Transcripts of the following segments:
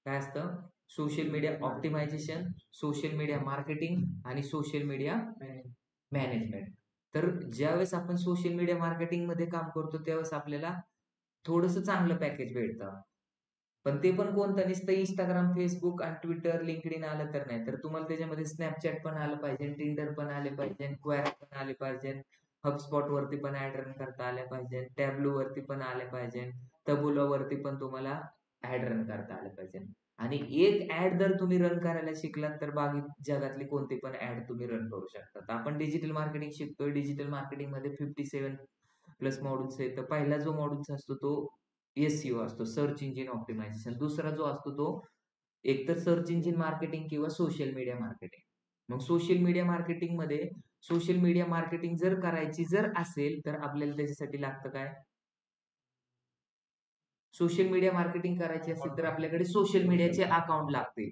काय असतं? Social media optimisation, social media marketing आणि सोशल मीडिया मॅनेजमेंट. तर ज्यावेळेस आपण सोशल मीडिया मार्केटिंग मध्ये काम करतो त्यावेळेस आपल्याला थोडंसं चांगलं पॅकेज भेटतं. पण ते पण कोणतं? नुसतं Instagram, Facebook आणि Twitter, LinkedIn आलं तर नाही. तर तुम्हाला त्याच्यामध्ये Snapchat पण आलं पाहिजे, Tinder पण आले पाहिजे, Quora पण आले पाहिजे, HubSpot वरती पण ॲड रन करता आल्या पाहिजे, Tableau वरती पण आले पाहिजे, Taboola वरती पण तुम्हाला ॲड रन करता आलं पाहिजे. आणि एक ॲड जर तुम्ही रन करायला शिकलात तर बाकी जगातली कोणती पण ॲड तुम्ही रन करू शकता. तर आपण डिजिटल मार्केटिंग शिकतोय. डिजिटल मार्केटिंगमध्ये 57 प्लस मॉड्यूल्स आहेत. तर पहिला जो मॉड्यूल्स असतो तो SEO असतो, सर्च इंजिन ऑप्टिमायझेशन. दुसरा जो असतो तो एकतर सर्च इंजिन मार्केटिंग किंवा सोशल मीडिया मार्केटिंग. मग सोशल मीडिया मार्केटिंगमध्ये सोशल मीडिया मार्केटिंग जर करायची जर असेल तर आपल्याला त्याच्यासाठी लागतं काय? सोशल मीडिया मार्केटिंग करायची असेल तर आपल्याकडे सोशल मीडियाचे अकाउंट लागतील.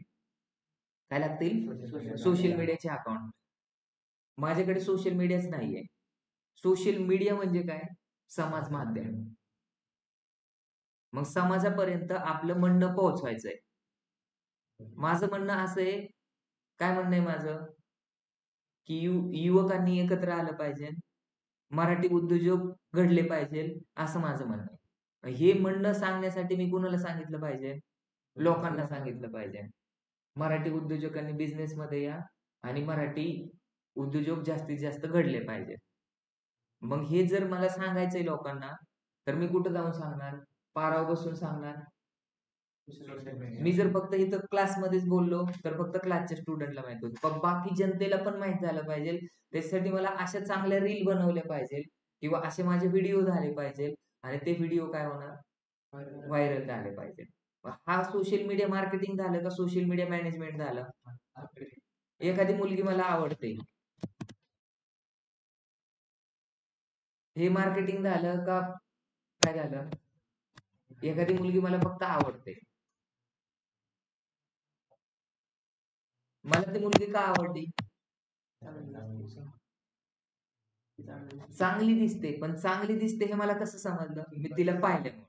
काय लागतील? सोशल मीडियाचे अकाउंट. माझ्याकडे सोशल मीडियाच नाहीये. सोशल मीडिया म्हणजे काय? समाज माध्यम. मग समाजापर्यंत आपलं म्हणणं पोहोचवायचंय. माझं म्हणणं असं आहे, काय म्हणणं आहे माझं? की युवकांनी एकत्र आलं पाहिजे. मराठी उद्योजक घडले पाहिजे, असं माझं म्हणणं आहे. हे म्हणणं सांगण्यासाठी मी कुणाला सांगितलं पाहिजे? लोकांना सांगितलं पाहिजे. मराठी उद्योजकांनी बिझनेसमध्ये या आणि मराठी उद्योजक जास्तीत जास्त घडले पाहिजे. मग हे जर मला सांगायचंय लोकांना, तर मी कुठं जाऊन सांगणार? पारावर बसून सांगणार. मी जर फक्त इथं क्लासमध्येच बोललो, तर फक्त क्लासच्या स्टुडंटला माहित होतं. पण बाकी जनतेला पण माहीत झालं पाहिजे. त्याच्यासाठी मला अशा चांगल्या रील बनवल्या पाहिजे किंवा असे माझे व्हिडिओ झाले पाहिजे आणि ते व्हिडिओ काय होणार? व्हायरल झाले पाहिजे. हा सोशल मीडिया मार्केटिंग झालं का सोशल मीडिया मॅनेजमेंट झालं? एखादी मुलगी मला आवडते. हे मार्केटिंग झालं का काय झालं? एखादी मुलगी मला फक्त आवडते. मला ती मुलगी का आवडली? चांगली दिसते. पण चांगली दिसते हे मला कसं समजलं? मी तिला पाहिलं.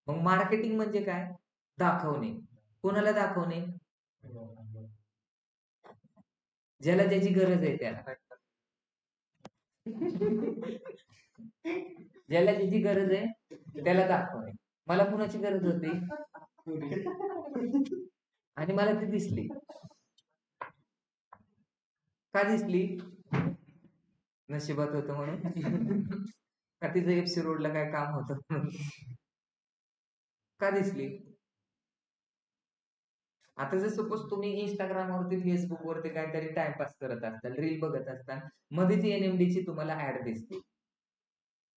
मग मार्केटिंग म्हणजे काय? दाखवणे. कोणाला दाखवणे? ज्याला ज्याची गरज आहे त्याला. ज्याला ज्याची गरज आहे त्याला दाखवणे. मला कुणाची गरज होती? आणि मला ती दिसली. का दिसली? नशिबात होतं म्हणून. का तिचं FC रोडला काय काम होतं म्हणून. का दिसली? आता जर सपोज तुम्ही Instagram वरती, Facebook वरती काहीतरी टाइमपास करत असताल, रील बघत असताल, मध्येच NMD ची तुम्हाला ऍड दिसते.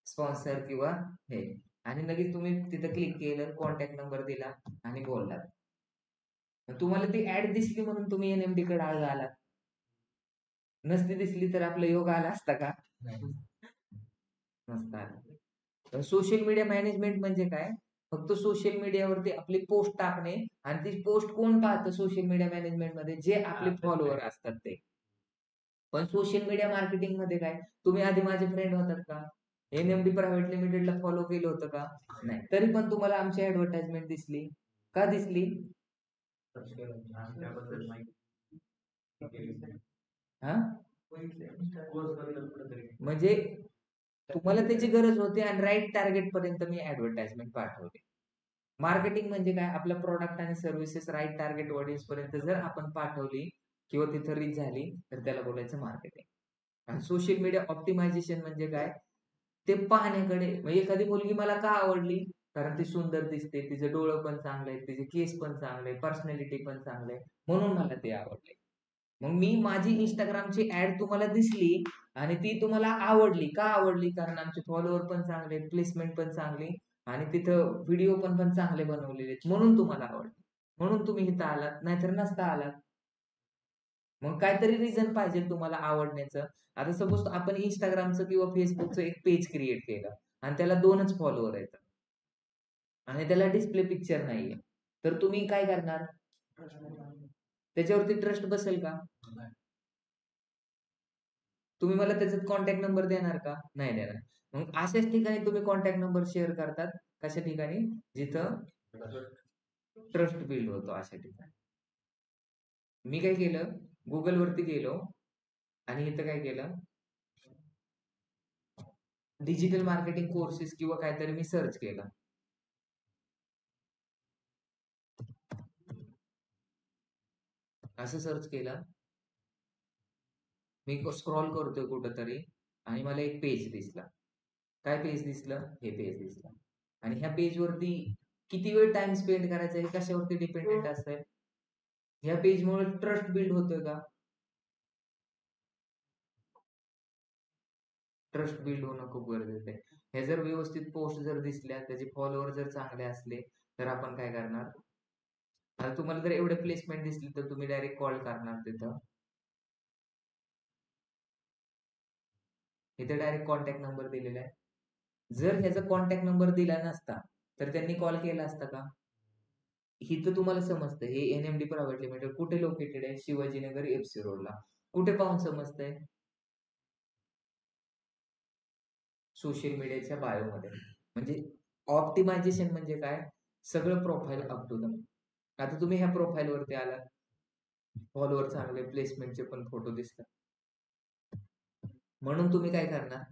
स्पॉन्सर किंवा हे. आणि लगेच तुम्ही तिथं क्लिक केलं, कॉन्टॅक्ट नंबर दिला आणि बोललात. तुम्हाला ती ऍड दिसली म्हणून तुम्ही NMD कडे आलात. नसती दिसली तर आपला योग आला असता का? नसता आला. सोशल मीडिया मॅनेजमेंट म्हणजे काय? फक्त सोशल मीडियावरती आपली पोस्ट टाकणे आणि ती पोस्ट कोण पाहतं सोशल मीडिया मॅनेजमेंट मध्ये? जे आपले फॉलोअर असतात ते. पण सोशल मीडिया मार्केटिंग मध्ये काय? तुम्ही आधी माझे फ्रेंड होतात का? NMD प्रायव्हेट लिमिटेडला फॉलो केलं होतं का? नाही. तरी पण तुम्हाला आमची ऍडव्हर्टाइजमेंट दिसली. का दिसली? हा? म्हणजे तुम्हाला त्याची गरज होती आणि राईट टार्गेट पर्यंत मी ऍडव्हर्टाइजमेंट पाठवली. मार्केटिंग म्हणजे काय? आपलं प्रोडक्ट आणि सर्व्हिसेस राईट टार्गेट ऑडियन्स पर्यंत जर आपण पाठवली किंवा तिथं रीच झाली तर त्याला बोलायचं मार्केटिंग. आणि सोशल मीडिया ऑप्टिमायझेशन म्हणजे काय? ते पाहण्याकडे. म्हणजे एखादी मुलगी मला का आवडली? कारण ती सुंदर दिसते, तिचे डोळं पण चांगले आहेत, तिचे केस पण चांगले, पर्सनॅलिटी पण चांगले, म्हणून मला ते आवडले. मग मी माझी Instagramची ऍड तुम्हाला दिसली आणि ती तुम्हाला आवडली. का आवडली? कारण आमचे फॉलोअर पण चांगले, प्लेसमेंट पण चांगली आणि तिथं व्हिडिओ पण चांगले बनवलेले आहेत. म्हणून तुम्हाला आवडली. म्हणून तुम्ही इथं आलात, नाहीतर नसता आलात. मग काहीतरी रिझन पाहिजे तुम्हाला आवडण्याचं. आता सपोज आपण Instagramचं किंवा Facebookचं एक पेज क्रिएट केलं आणि त्याला 2च फॉलोअर आहेत आणि त्याला डिस्प्ले पिक्चर नाहीये. तर तुम्ही काय करणार? त्याच्यावरती ट्रस्ट बसेल का? तुम्ही मला त्याच्यात कॉन्टॅक्ट नंबर देणार का? नाही देणार. मग अशाच ठिकाणी तुम्ही कॉन्टॅक्ट नंबर शेअर करतात. कशा ठिकाणी? जिथं ट्रस्ट बिल्ड होतो अशा ठिकाणी. मी काय केलं, गुगल वरती गेलो आणि इथं काय केलं, डिजिटल मार्केटिंग कोर्सेस किंवा काहीतरी मी सर्च केलं. असं सर्च केलं, मी स्क्रॉल करतोय कुठंतरी आणि मला एक पेज दिसला. काय पेज दिसलं? हे पेज दिसलं. आणि ह्या पेजवरती किती वेळ टाइम स्पेंड करायचा हे कशावरती डिपेंडेंट असतंय? ह्या पेजमुळे ट्रस्ट बिल्ड होतोय का? ट्रस्ट बिल्ड होणं खूप गरजेचं आहे. हे जर व्यवस्थित पोस्ट जर दिसल्या, त्याचे फॉलोअर जर चांगले असले, तर आपण काय करणार? आता तुम्हाला जर एवढे प्लेसमेंट दिसली, तर तुम्ही डायरेक्ट कॉल करणार तिथं. इथे डायरेक्ट कॉन्टॅक्ट नंबर दिलेला आहे. जर ह्याचा कॉन्टॅक्ट नंबर दिला नसता, तर त्यांनी कॉल केला असता का? इथं तुम्हाला समजतं हे NMD प्रायव्हेट लिमिटेड कुठे लोकेटेड आहे? शिवाजीनगर FC रोडला. कुठे पाहून समजतंय? सोशल मीडियाच्या बायोमध्ये. म्हणजे ऑप्टिमायझेशन म्हणजे काय? सगळं प्रोफाईल अप टू द. आता तुम्ही ह्या प्रोफाईलवरती आलात, फॉलोअर चांगले, प्लेसमेंटचे पण फोटो दिसतात. म्हणून तुम्ही काय करणार?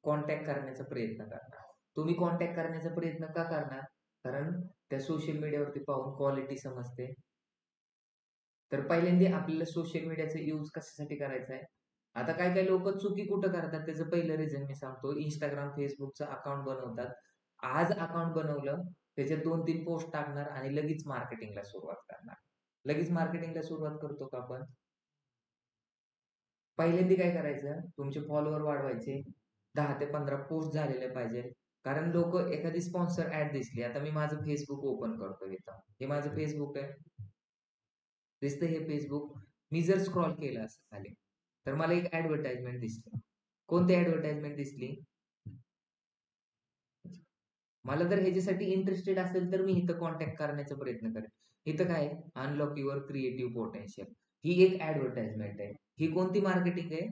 कॉन्टॅक्ट करण्याचा प्रयत्न करणार. तुम्ही कॉन्टॅक्ट करण्याचा प्रयत्न का करणार? कारण त्या सोशल मीडियावरती पाहून क्वालिटी समजते. तर पहिल्यांदा आपल्याला सोशल मीडियाचा यूज कशासाठी करायचा आहे? आता काही लोक चुकी कुठं करतात त्याचं पहिलं रिझन मी सांगतो. Instagram, Facebookचं अकाउंट बनवतात. आज अकाउंट बनवलं, त्याच्यात 2-3 पोस्ट टाकणार आणि लगेच मार्केटिंगला सुरुवात करणार. लगेच मार्केटिंगला सुरुवात करतो का आपण? पहिल्यांदा काय करायचं? तुमचे फॉलोअर वाढवायचे. 10 ते 15 पोस्ट झालेले पाहिजे. कारण लोक एखादी स्पॉन्सर ऍड दिसली. आता मी माझं फेसबुक ओपन करतो इथं. हे माझं फेसबुक आहे. दिसतं हे फेसबुक. मी जर स्क्रॉल केलं असं खाली, तर मला एक ऍडव्हर्टाइजमेंट दिसली. कोणती ऍडव्हर्टाइजमेंट दिसली? मला जर ह्याच्यासाठी इंटरेस्टेड असेल तर मी इथं कॉन्टॅक्ट करण्याचा प्रयत्न करेन. इथं काय आहे? Unlock your creative potential. ही एक ऍडव्हर्टाइजमेंट आहे. ही कोणती मार्केटिंग आहे?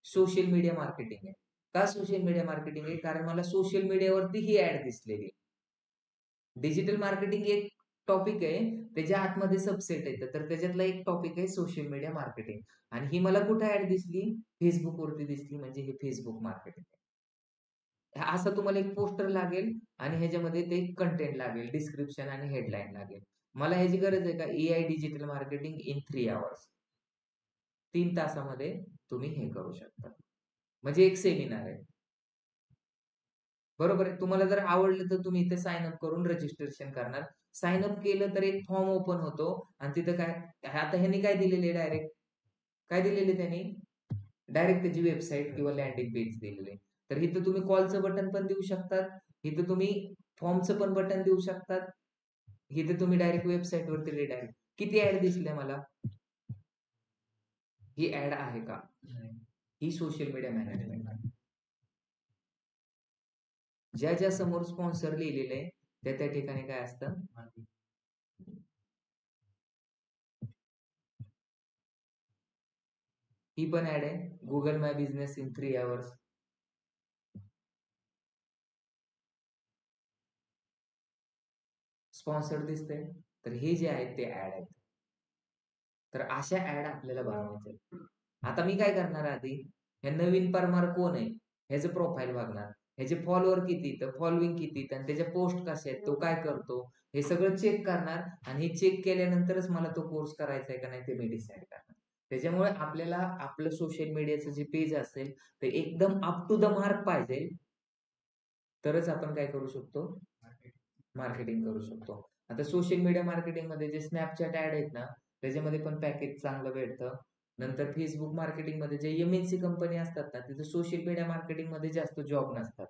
सोशल मीडिया मार्केटिंग आहे. का सोशल मीडिया मार्केटिंग आहे? कारण मला सोशल मीडियावरती ही ऍड दिसलेली आहे. डिजिटल मार्केटिंग एक टॉपिक आहे, त्याच्या आतमध्ये सबसेट येतं. तर त्याच्यातला एक टॉपिक आहे सोशल मीडिया मार्केटिंग. आणि ही मला कुठे ऍड दिसली? फेसबुकवरती दिसली. म्हणजे हे फेसबुक मार्केटिंग आहे. असं तुम्हाला एक पोस्टर लागेल आणि ह्याच्यामध्ये ते कंटेंट लागेल, डिस्क्रिप्शन आणि हेडलाईन लागेल. मला ह्याची गरज आहे का? AI digital marketing in 3 hours. 3 तासामध्ये तुम्ही हे करू शकता. म्हणजे एक सेमिनार आहे. बरोबर आहे. तुम्हाला जर आवडलं तर तुम्ही इथे साइन अप करून रजिस्ट्रेशन करणार. साइन अप केलं तर एक फॉर्म ओपन होतो आणि तिथं काय, आता ह्यांनी काय दिलेले डायरेक्ट, काय दिलेले त्यांनी? डायरेक्ट त्याची वेबसाईट किंवा लँडिंग पेज दिलेले. तर इथं तुम्ही कॉलचं बटन पण देऊ शकतात. इथं तुम्ही फॉर्मचं पण बटन देऊ शकतात. इथे तुम्ही डायरेक्ट वेबसाईट वरती रिडायरेक्ट. किती ऍड दिसल्या मला? ही ऍड आहे का? ही सोशल मीडिया मॅनेजमेंट आहे. ज्या ज्या समोर स्पॉन्सर लिहिलेले आहे, त्या ठिकाणी काय असतं? ही पण ऍड आहे. Google my business in 3 hours. Sponsor दिसतंय. तर हे जे आहेत ते ऍड आहेत. तर अशा ऍड आपल्याला बनवायच्या आहेत. आता मी काय करणार आधी? हे नवीन परमार कोण आहे? ह्याचं प्रोफाईल बघणार. ह्याचे फॉलोअर किती, तर फॉलोइंग किती, आणि त्याच्या पोस्ट कसे आहेत, तो काय करतो, हे सगळं चेक करणार. आणि हे चेक केल्यानंतरच मला तो कोर्स करायचा आहे का नाही ते मी डिसाईड करणार. त्याच्यामुळे आपल्याला आपलं सोशल मीडियाचं जे पेज असेल ते एकदम अप टू द मार्क पाहिजे. तरच आपण काय करू शकतो? मार्केटिंग करू शकतो. आता सोशल मीडिया मार्केटिंग मध्ये जे स्नॅपचॅट ऍड आहेत ना, त्याच्यामध्ये पण पॅकेज चांगलं भेटतं. नंतर फेसबुक मार्केटिंग मध्ये जे MNC कंपनी असतात ना, तिथे सोशल मीडिया मार्केटिंग मध्ये जास्त जॉब नसतात.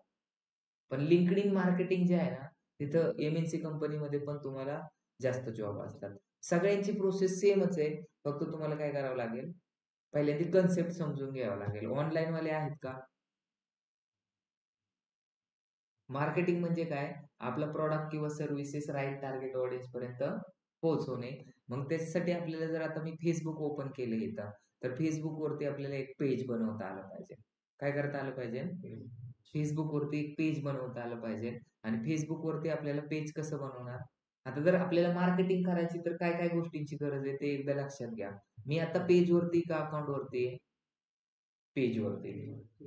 पण लिंक्डइन मार्केटिंग जे आहे ना, तिथं MNC कंपनीमध्ये पण तुम्हाला जास्त जॉब असतात. सगळ्यांची प्रोसेस सेमच आहे. फक्त तुम्हाला काय करावं लागेल? पहिल्यांदा कन्सेप्ट समजून घ्यावा लागेल. ऑनलाईन वाले आहेत का? मार्केटिंग म्हणजे काय? आपला प्रॉडक्ट किंवा सर्व्हिसेस राईट टार्गेट ऑडियन्स पर्यंत पोहोचवणे. मग त्याच्यासाठी आपल्याला जर आता मी फेसबुक ओपन केलं इथं, तर Facebook वरती आपल्याला एक पेज बनवता आलं पाहिजे. काय करता आलं पाहिजे? फेसबुक वरती एक पेज बनवता आलं पाहिजे. आणि फेसबुक वरती आपल्याला पेज कसं बनवणार? आता जर आपल्याला मार्केटिंग करायची तर काय काय गोष्टींची गरज आहे ते एकदा लक्षात घ्या. मी आता पेज वरती का अकाउंट वरती आहे? पेज वरती.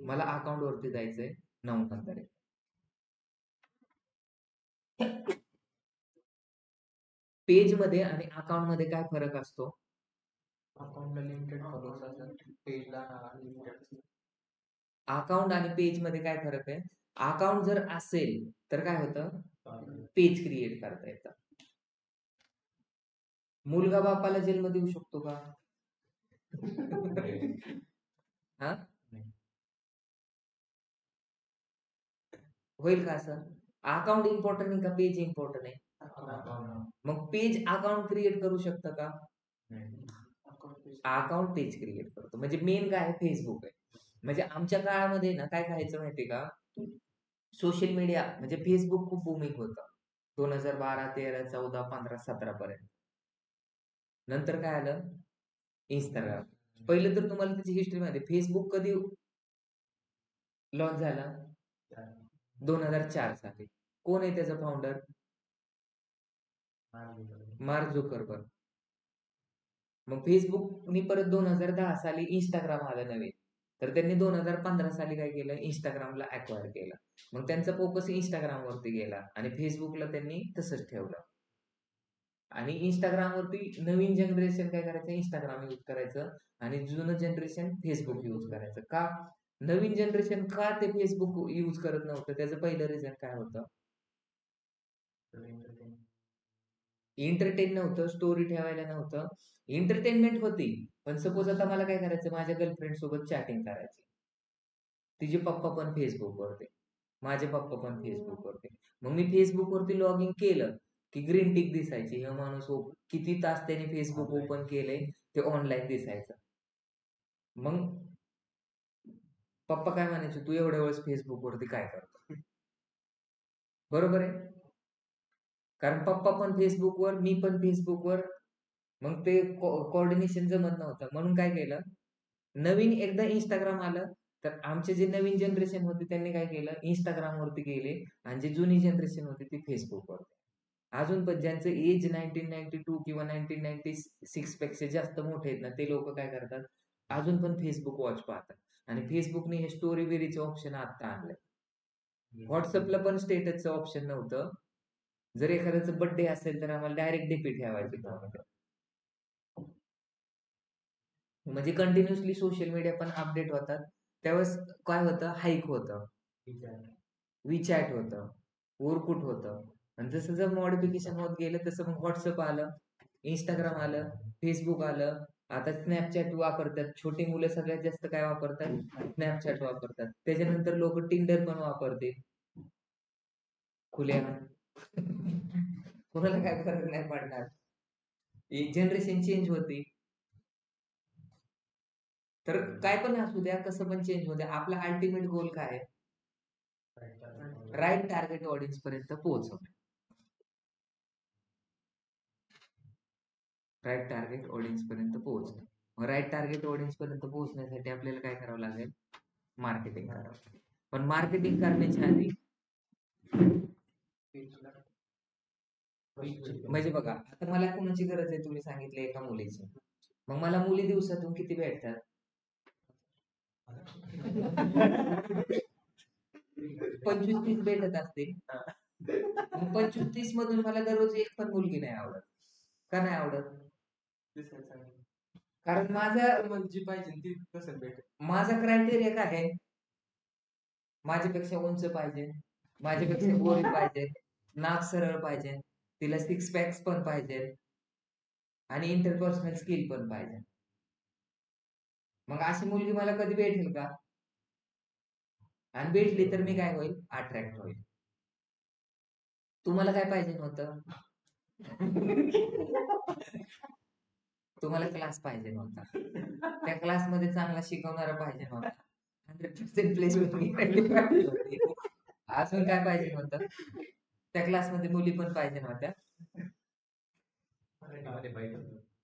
मला अकाउंट वरती जायचंय 9 नंतर. पेज मध्ये आणि अकाउंट मध्ये काय फरक असतो? अकाउंटला लिमिटेड फॉलोअर्स असतात, पेजला अनलिमिटेड. अकाउंट आणि पेज मध्ये काय फरक आहे? अकाउंट जर असेल तर काय होतं? पेज क्रिएट करता येतं. मुलगा बापाला जन्म देऊ शकतो का? हा, होईल का असं? अकाउंट इम्पॉर्टंट आहे का पेज इम्पॉर्टंट आहे? मग पेज अकाउंट क्रिएट करू शकतं का? अकाउंट पेज क्रिएट करतो. म्हणजे मेन काय आहे? फेसबुक आहे. म्हणजे आमच्या काळामध्ये ना काय करायचं माहितीये का? सोशल मीडिया म्हणजे फेसबुक खूप बूमिंग होतं 2012, 13, 14, 15, 17 पर्यंत. नंतर काय आलं? इंस्टाग्राम. पहिलं तर तुम्हाला त्याची हिस्ट्री माहिती आहे. फेसबुक कधी लॉन्च झाला? 2004 साली. कोण आहे त्याचा फाउंडर? Mark Zuckerberg. मग फेसबुकनी परत 2010 साली इंस्टाग्राम आलं नवीन. तर त्यांनी 2015 साली काय केलं? इंस्टाग्रामला अक्वायर केलं. मग त्यांचा फोकस इंस्टाग्राम वरती गेला आणि फेसबुकला त्यांनी तसंच ठेवलं. आणि इंस्टाग्राम वरती नवीन जनरेशन काय करायचं? इंस्टाग्राम यूज करायचं आणि जुनं जनरेशन फेसबुक यूज करायचं. का? नवीन जनरेशन का ते फेसबुक यूज करत नव्हतं? त्याचं पहिलं रिझन काय होतं? एंटरटेन नव्हतं, स्टोरी ठेवायला नव्हतं. एंटरटेनमेंट होती, पण सपोज आता मला काय करायचं? माझ्या गर्लफ्रेंड सोबत चॅटिंग करायची. तिचे पप्पा पण फेसबुकवरती, माझे पप्पा पण फेसबुकवरती. मग मी फेसबुकवरती लॉग इन केलं की ग्रीन टिक दिसायची. हे माणूस किती तास त्याने फेसबुक ओपन केलंय ते ऑनलाईन दिसायचं. मग पप्पा काय म्हणायचे? तू एवढ्या वेळेस फेसबुकवरती काय करतो? बरोबर आहे. कारण पप्पा पण फेसबुकवर, मी पण फेसबुकवर. मग ते कोऑर्डिनेशन जमत नव्हतं. म्हणून काय केलं? नवीन एकदा इंस्टाग्राम आलं तर आमचे जे नवीन जनरेशन होते त्यांनी काय केलं? इंस्टाग्राम वरती गेले आणि जी जुनी जनरेशन होती ती फेसबुकवर. अजून पण ज्यांचं एज 1992 किंवा 1996 पेक्षा जास्त मोठे आहेत ना ते लोक काय करतात? अजून पण फेसबुक वॉच पाहतात. आणि फेसबुकने हे स्टोरी बेरीचं ऑप्शन आता आणलंय. व्हॉट्सअपला पण स्टेटसचं ऑप्शन नव्हतं. जर एखाद्याचा बर्थडे असेल तर आम्हाला डायरेक्ट डीपी ठेवायची. म्हणजे कंटिन्युअसली सोशल मीडिया पण अपडेट होतात. त्यावेळेस काय होतं? हाईक होतं, विचॅट होतं, ओरकुट होतं. आणि जसं जर मॉडिफिकेशन होत गेलं तसं मग व्हॉट्सअप आलं, इंस्टाग्राम आलं, फेसबुक आलं. आता स्नॅपचॅट वापरतात. छोटी मुलं सगळ्यात जास्त काय वापरतात? स्नॅपचॅट वापरतात. त्याच्यानंतर लोक टिंडर पण वापरते खुल्या. कोणाला काय फरक नाही पडणार. एक जनरेशन चेंज होती. तर काय पण असू द्या, कसं पण चेंज होऊ द्या, आपला अल्टिमेट गोल काय आहे? राईट टार्गेट ऑडियन्स पर्यंत पोहोचवणे. राईट टार्गेट ऑडियन्स पर्यंत पोहोचणे. मग राईट टार्गेट ऑडियन्स पर्यंत पोहोचण्यासाठी आपल्याला काय करावं लागेल? मार्केटिंग करावं लागेल. पण मार्केटिंग करण्याच्या आधी म्हणजे बघा, आता मला कोणाची गरज आहे? तुम्ही सांगितलं एका मुलीची. मग मला मुली दिवसातून किती भेटतात? 25-30 भेटत असतील. मग 25-30 मधून मला दररोज एक पण मुलगी नाही आवडत. का नाही आवडत? कारण जी पाहिजे ती कसं भेटेल? माझा क्रायटेरिया काय आहे? माझ्यापेक्षा उंच पाहिजे, माझ्यापेक्षा गोरी पाहिजे, नाक सरळ पाहिजे, तिला 6 पॅक्स पण पाहिजे आणि इंटरपर्सनल स्किल पण पाहिजे. मग अशी मुलगी मला कधी भेटेल का? आणि भेटली तर मी काय होईल? अट्रॅक्ट होईल. तुम्हाला काय पाहिजे नव्हतं? तुम्हाला क्लास पाहिजे नव्हता. त्या क्लासमध्ये चांगला शिकवणारा पाहिजे नव्हता. 100% प्लेसमेंट होती. अजून काय पाहिजे नव्हतं? त्या क्लासमध्ये मुली पण पाहिजे नव्हत्या.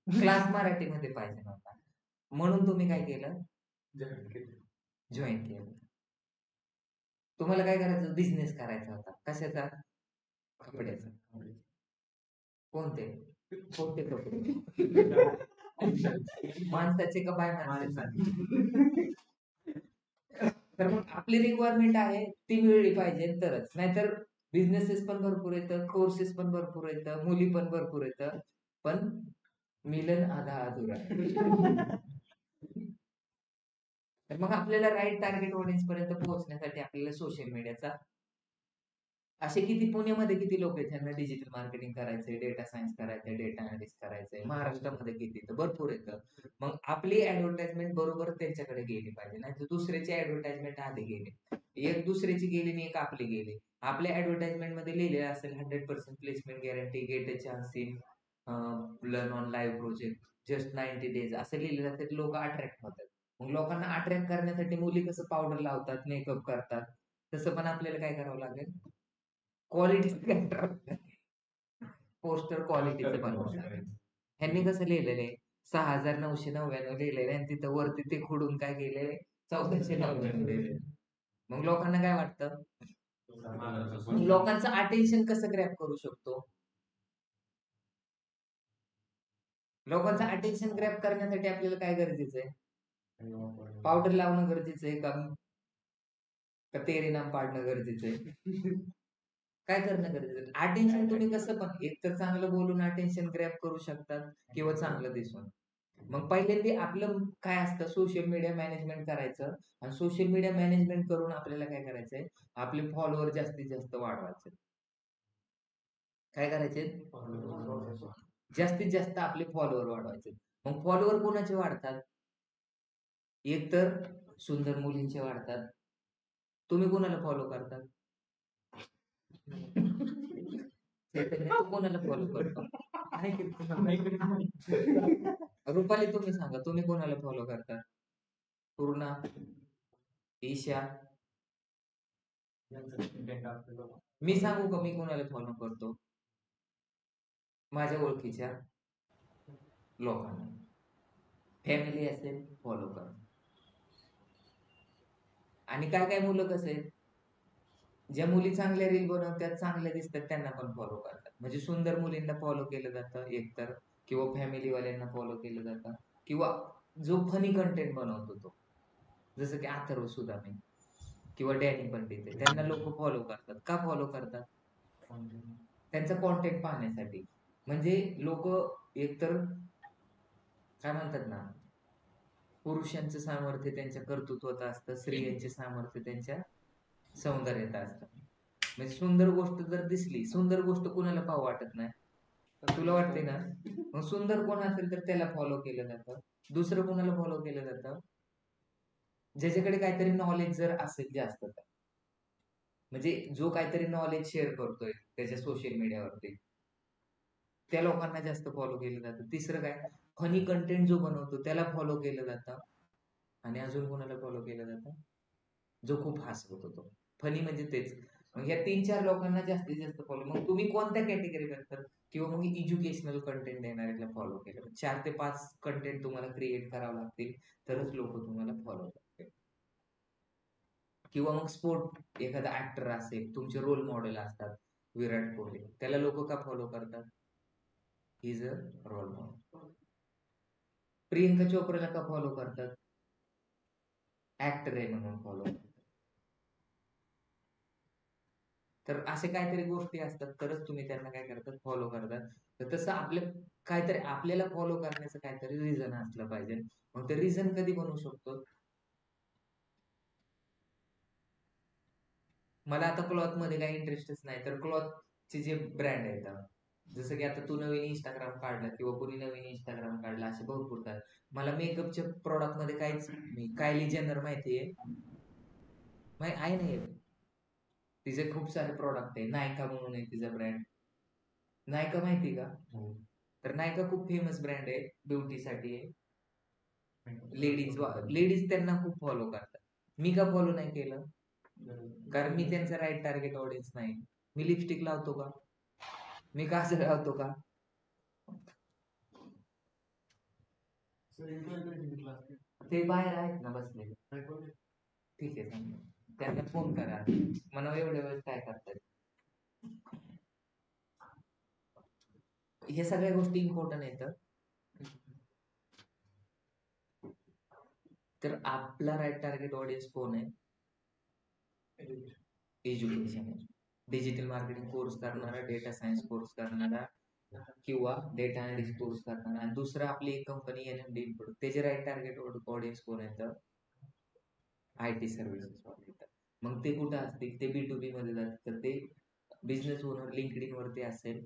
क्लास मराठीमध्ये पाहिजे नव्हता. म्हणून तुम्ही काय केलं? जॉईन केलं. तुम्हाला काय करायचं, बिझनेस करायचा होता, कशाचा, कपड्याचा. कोणते कोणते कपडे, माणसाचे का बाय माणसाचे. तर मग आपली रिक्वायरमेंट आहे ती मिळली पाहिजे तरच, नाहीतर बिझनेसेस पण भरपूर येतं, कोर्सेस पण भरपूर येतं, मुली पण भरपूर येतं, पण मिलन आधा अधुरा. तर मग आपल्याला राईट टार्गेट ऑडियन्स पर्यंत पोहोचण्यासाठी आपल्याला सोशल मीडियाचा, असे किती पुण्यामध्ये किती लोक आहेत ज्यांना डिजिटल मार्केटिंग करायचंय, डेटा सायन्स करायचंय, डेटा अनालिस्ट करायचंय, महाराष्ट्रामध्ये किती, तर भरपूर येतं. मग आपली ऍडव्हर्टाइजमेंट बरोबर त्यांच्याकडे गेली पाहिजे, नाही तर दुसऱ्याची ऍडव्हर्टाइजमेंट आधी गेली, एक दुसऱ्याची गेली आणि एक आपली गेली. आपल्या ऍडव्हर्टाइजमेंट मध्ये लिहिलेलं असेल 100% placement guarantee, get a chance in learn on live project, just 90 days असं लिहिलेलं असेल, लोक अट्रॅक्ट होतात. मग लोकांना अट्रॅक्ट करण्यासाठी मुली कसं पावडर लावतात, मेकअप करतात, तसं पण आपल्याला काय करावं लागेल, क्वालिटी पोस्टर क्वालिटीचं बनवावं लागेल. ह्यांनी कसं लिहिलेलं आहे, 6,999 लिहिलेलं आहे आणि तिथं वरती ते खुडून काय केलेलं 1499 लिहिलेलं. मग लोकांना काय वाटतं, लोकांचं अटेन्शन कसं ग्रॅब करू शकतो, लोकांचं अटेन्शन ग्रॅब करण्यासाठी आपल्याला काय गरजेचं आहे, पावडर लावणं गरजेचं आहे का, तेरे नाम पाडणं गरजेचं आहे, काय करणं गरजेचं आहे, अटेन्शन तुम्ही कसं पण एक तर चांगलं बोलून अटेन्शन ग्रॅब करू शकतात किंवा चांगलं दिसून. मग पहिल्यांदा आपलं काय असतं, सोशल मीडिया मॅनेजमेंट करायचं, आणि सोशल मीडिया मॅनेजमेंट करून आपल्याला काय करायचंय, आपले फॉलोअर जास्तीत जास्त वाढवायचे. काय करायचे, जास्तीत जास्त आपले फॉलोअर वाढवायचे. मग फॉलोअर कोणाचे वाढतात, एक तर सुंदर मुलींचे वाढतात. तुम्ही कोणाला फॉलो करता, तू कोणाला फॉलो करतो, रुपाली तुम्ही सांगा, तुम्ही कोणाला फॉलो करता, पूर्णा, ईशा, मी सांगू का मी कोणाला फॉलो करतो, माझ्या ओळखीच्या लोकांना, फॅमिली असेल फॉलो कर. आणि काय काय मुलं कसं आहेत, ज्या मुली चांगल्या रील बनवतात, चांगल्या दिसतात, त्यांना पण फॉलो करतात. म्हणजे सुंदर मुलींना फॉलो केलं जातं एकतर, किंवा फॅमिली वाल्यांना फॉलो केलं जातं, किंवा जो फनी कंटेंट बनवतो तो, जसं की अथर्व सुदामे किंवा डॅनी पंडित आहे, त्यांना लोक फॉलो करतात. का फॉलो करतात, त्यांचा कॉन्टेंट पाहण्यासाठी. म्हणजे लोक एकतर काय म्हणतात ना, पुरुषांचं सामर्थ्य त्यांच्या कर्तृत्वात असतं, स्त्रियांचे सामर्थ्य त्यांच्या सौंदर्यात असतं. म्हणजे सुंदर गोष्ट जर दिसली, सुंदर गोष्ट कुणाला पाहू वाटत नाही, तुला वाटते ना, मग सुंदर कोण असेल तर त्याला फॉलो केलं जातं. दुसरं कोणाला फॉलो केलं जातं, ज्याच्याकडे काहीतरी नॉलेज जर असेल जास्त तर, म्हणजे जो काहीतरी नॉलेज शेअर करतोय त्याच्या सोशल मीडियावरती, त्या लोकांना जास्त फॉलो केलं जातं. तिसरं काय, फनी कंटेंट जो बनवतो त्याला फॉलो केलं जातं. आणि अजून कोणाला फॉलो केलं जातं, जो खूप हसवतो तो, फनी म्हणजे तेच. मग या 3-4 लोकांना जास्तीत जास्त फॉलो. मग तुम्ही कोणत्या कॅटेगरी करता, किंवा मग एज्युकेशनल कंटेंट देणाऱ्याला फॉलो केलं. 4 ते 5 कंटेंट तुम्हाला क्रिएट करावं लागतील, तरच लोक तुम्हाला फॉलो करतील. किंवा मग स्पोर्ट, एखादा ऍक्टर असेल, तुमचे रोल मॉडेल असतात, विराट कोहली, त्याला लोक का फॉलो करतात, he is a role model. Priyanka चोप्राला का फॉलो करतात, ऍक्टर आहे म्हणून फॉलो. तर असे काहीतरी गोष्टी असतात, तरच तुम्ही त्यांना काय करतात, फॉलो करतात. तर तसं आपलं काहीतरी, आपल्याला फॉलो करण्याचं काहीतरी रिझन असलं पाहिजे. मग ते रिझन कधी बनवू शकतो, मला आता क्लॉथ मध्ये काही इंटरेस्टच नाही, तर क्लॉथचे जे ब्रँड आहेत, जसं की आता तू नवीन इंस्टाग्राम काढला किंवा कोणी नवीन इंस्टाग्राम काढला, असे भरपूर काय. मला मेकअपच्या प्रॉडक्ट मध्ये काहीच, मी कायली जेनर माहितीये, आहे नाही, तिचे खूप सारे प्रॉडक्ट आहे. नायका म्हणून आहे तिचा ब्रँड, नायका माहिती का, तर नायका खूप फेमस ब्रँड आहे, ब्युटी साठी आहे. लेडीज लेडीज त्यांना खूप फॉलो करतात. मी का फॉलो नाही केलं, कारण मी त्यांचा राईट टार्गेट ऑडियन्स नाही. मी लिपस्टिक लावतो का, मी काजळ लावतो का, ते बाहेर आहेत ना बसलेले, ठीक आहे सांग. त्यांना फोन करा, म्हणा एवढ्या वेळेस काय करताय. हे सगळ्या गोष्टी इम्पॉर्टंट आहेत. तर आपला राईट टार्गेट ऑडियन्स कोण आहे? एज्युकेशन, डिजिटल मार्केटिंग कोर्स करणारा, डेटा सायन्स कोर्स करणारा किंवा डेटा अनालिस्ट कोर्स करणारा. आणि दुसरं आपली एक कंपनी NMD इनपुट, त्याचे राईट टार्गेट ऑडियन्स कोण येतं? IT सर्व्हिसेस वाले येतात. मग ते कुठं असतील? ते B2B मध्ये जातात. तर ते बिझनेस ओनर लिंक्डइन वरती असेल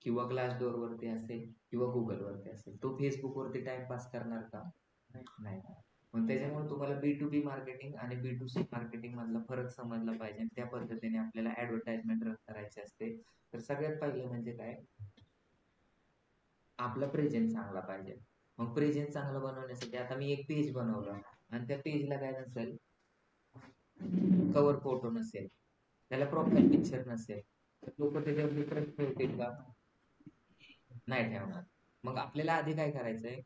किंवा ग्लासडोअर वरती असेल किंवा गुगल वरती असेल. तो फेसबुक वरती टाइमपास करणार का? नाही. मग त्याच्यामुळे तुम्हाला B2B मार्केटिंग आणि B2C मार्केटिंग मधला फरक समजला पाहिजे. त्या पद्धतीने आपल्याला ऍडव्हर्टाइजमेंट रन करायची असते. तर सगळ्यात पहिलं म्हणजे काय, आपला प्रेझेन्स चांगला पाहिजे. मग प्रेझेन्स चांगला बनवण्यासाठी आता मी एक पेज बनवलं आणि त्या पेजला काय नसेल, कव्हर फोटो नसेल, त्याला प्रोफाईल पिक्चर नसेल, तर लोक त्याच्यावर ट्रस्ट ठेवतील का? नाही ठेवणार. मग आपल्याला आधी काय करायचंय,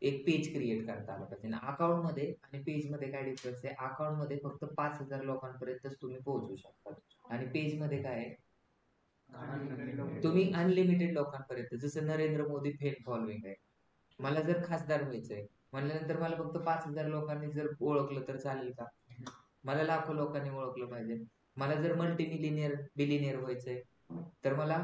एक पेज क्रिएट करता आलं पाहिजे. अकाउंट मध्ये आणि पेज मध्ये काय डिफरन्स आहे? अकाउंट मध्ये फक्त 5,000 लोकांपर्यंतच तुम्ही पोहोचू शकता आणि पेज मध्ये काय आहे, तुम्ही अनलिमिटेड लोकांपर्यंत. जसं नरेंद्र मोदी फॅन फॉलोइंग आहे. मला जर खासदार व्हायचंय म्हणल्यानंतर मला फक्त 5,000 लोकांनी जर ओळखलं तर चालेल का? मला लाखो लोकांनी ओळखलं पाहिजे. मला जर मल्टी बिलिनियर व्हायचंय तर मला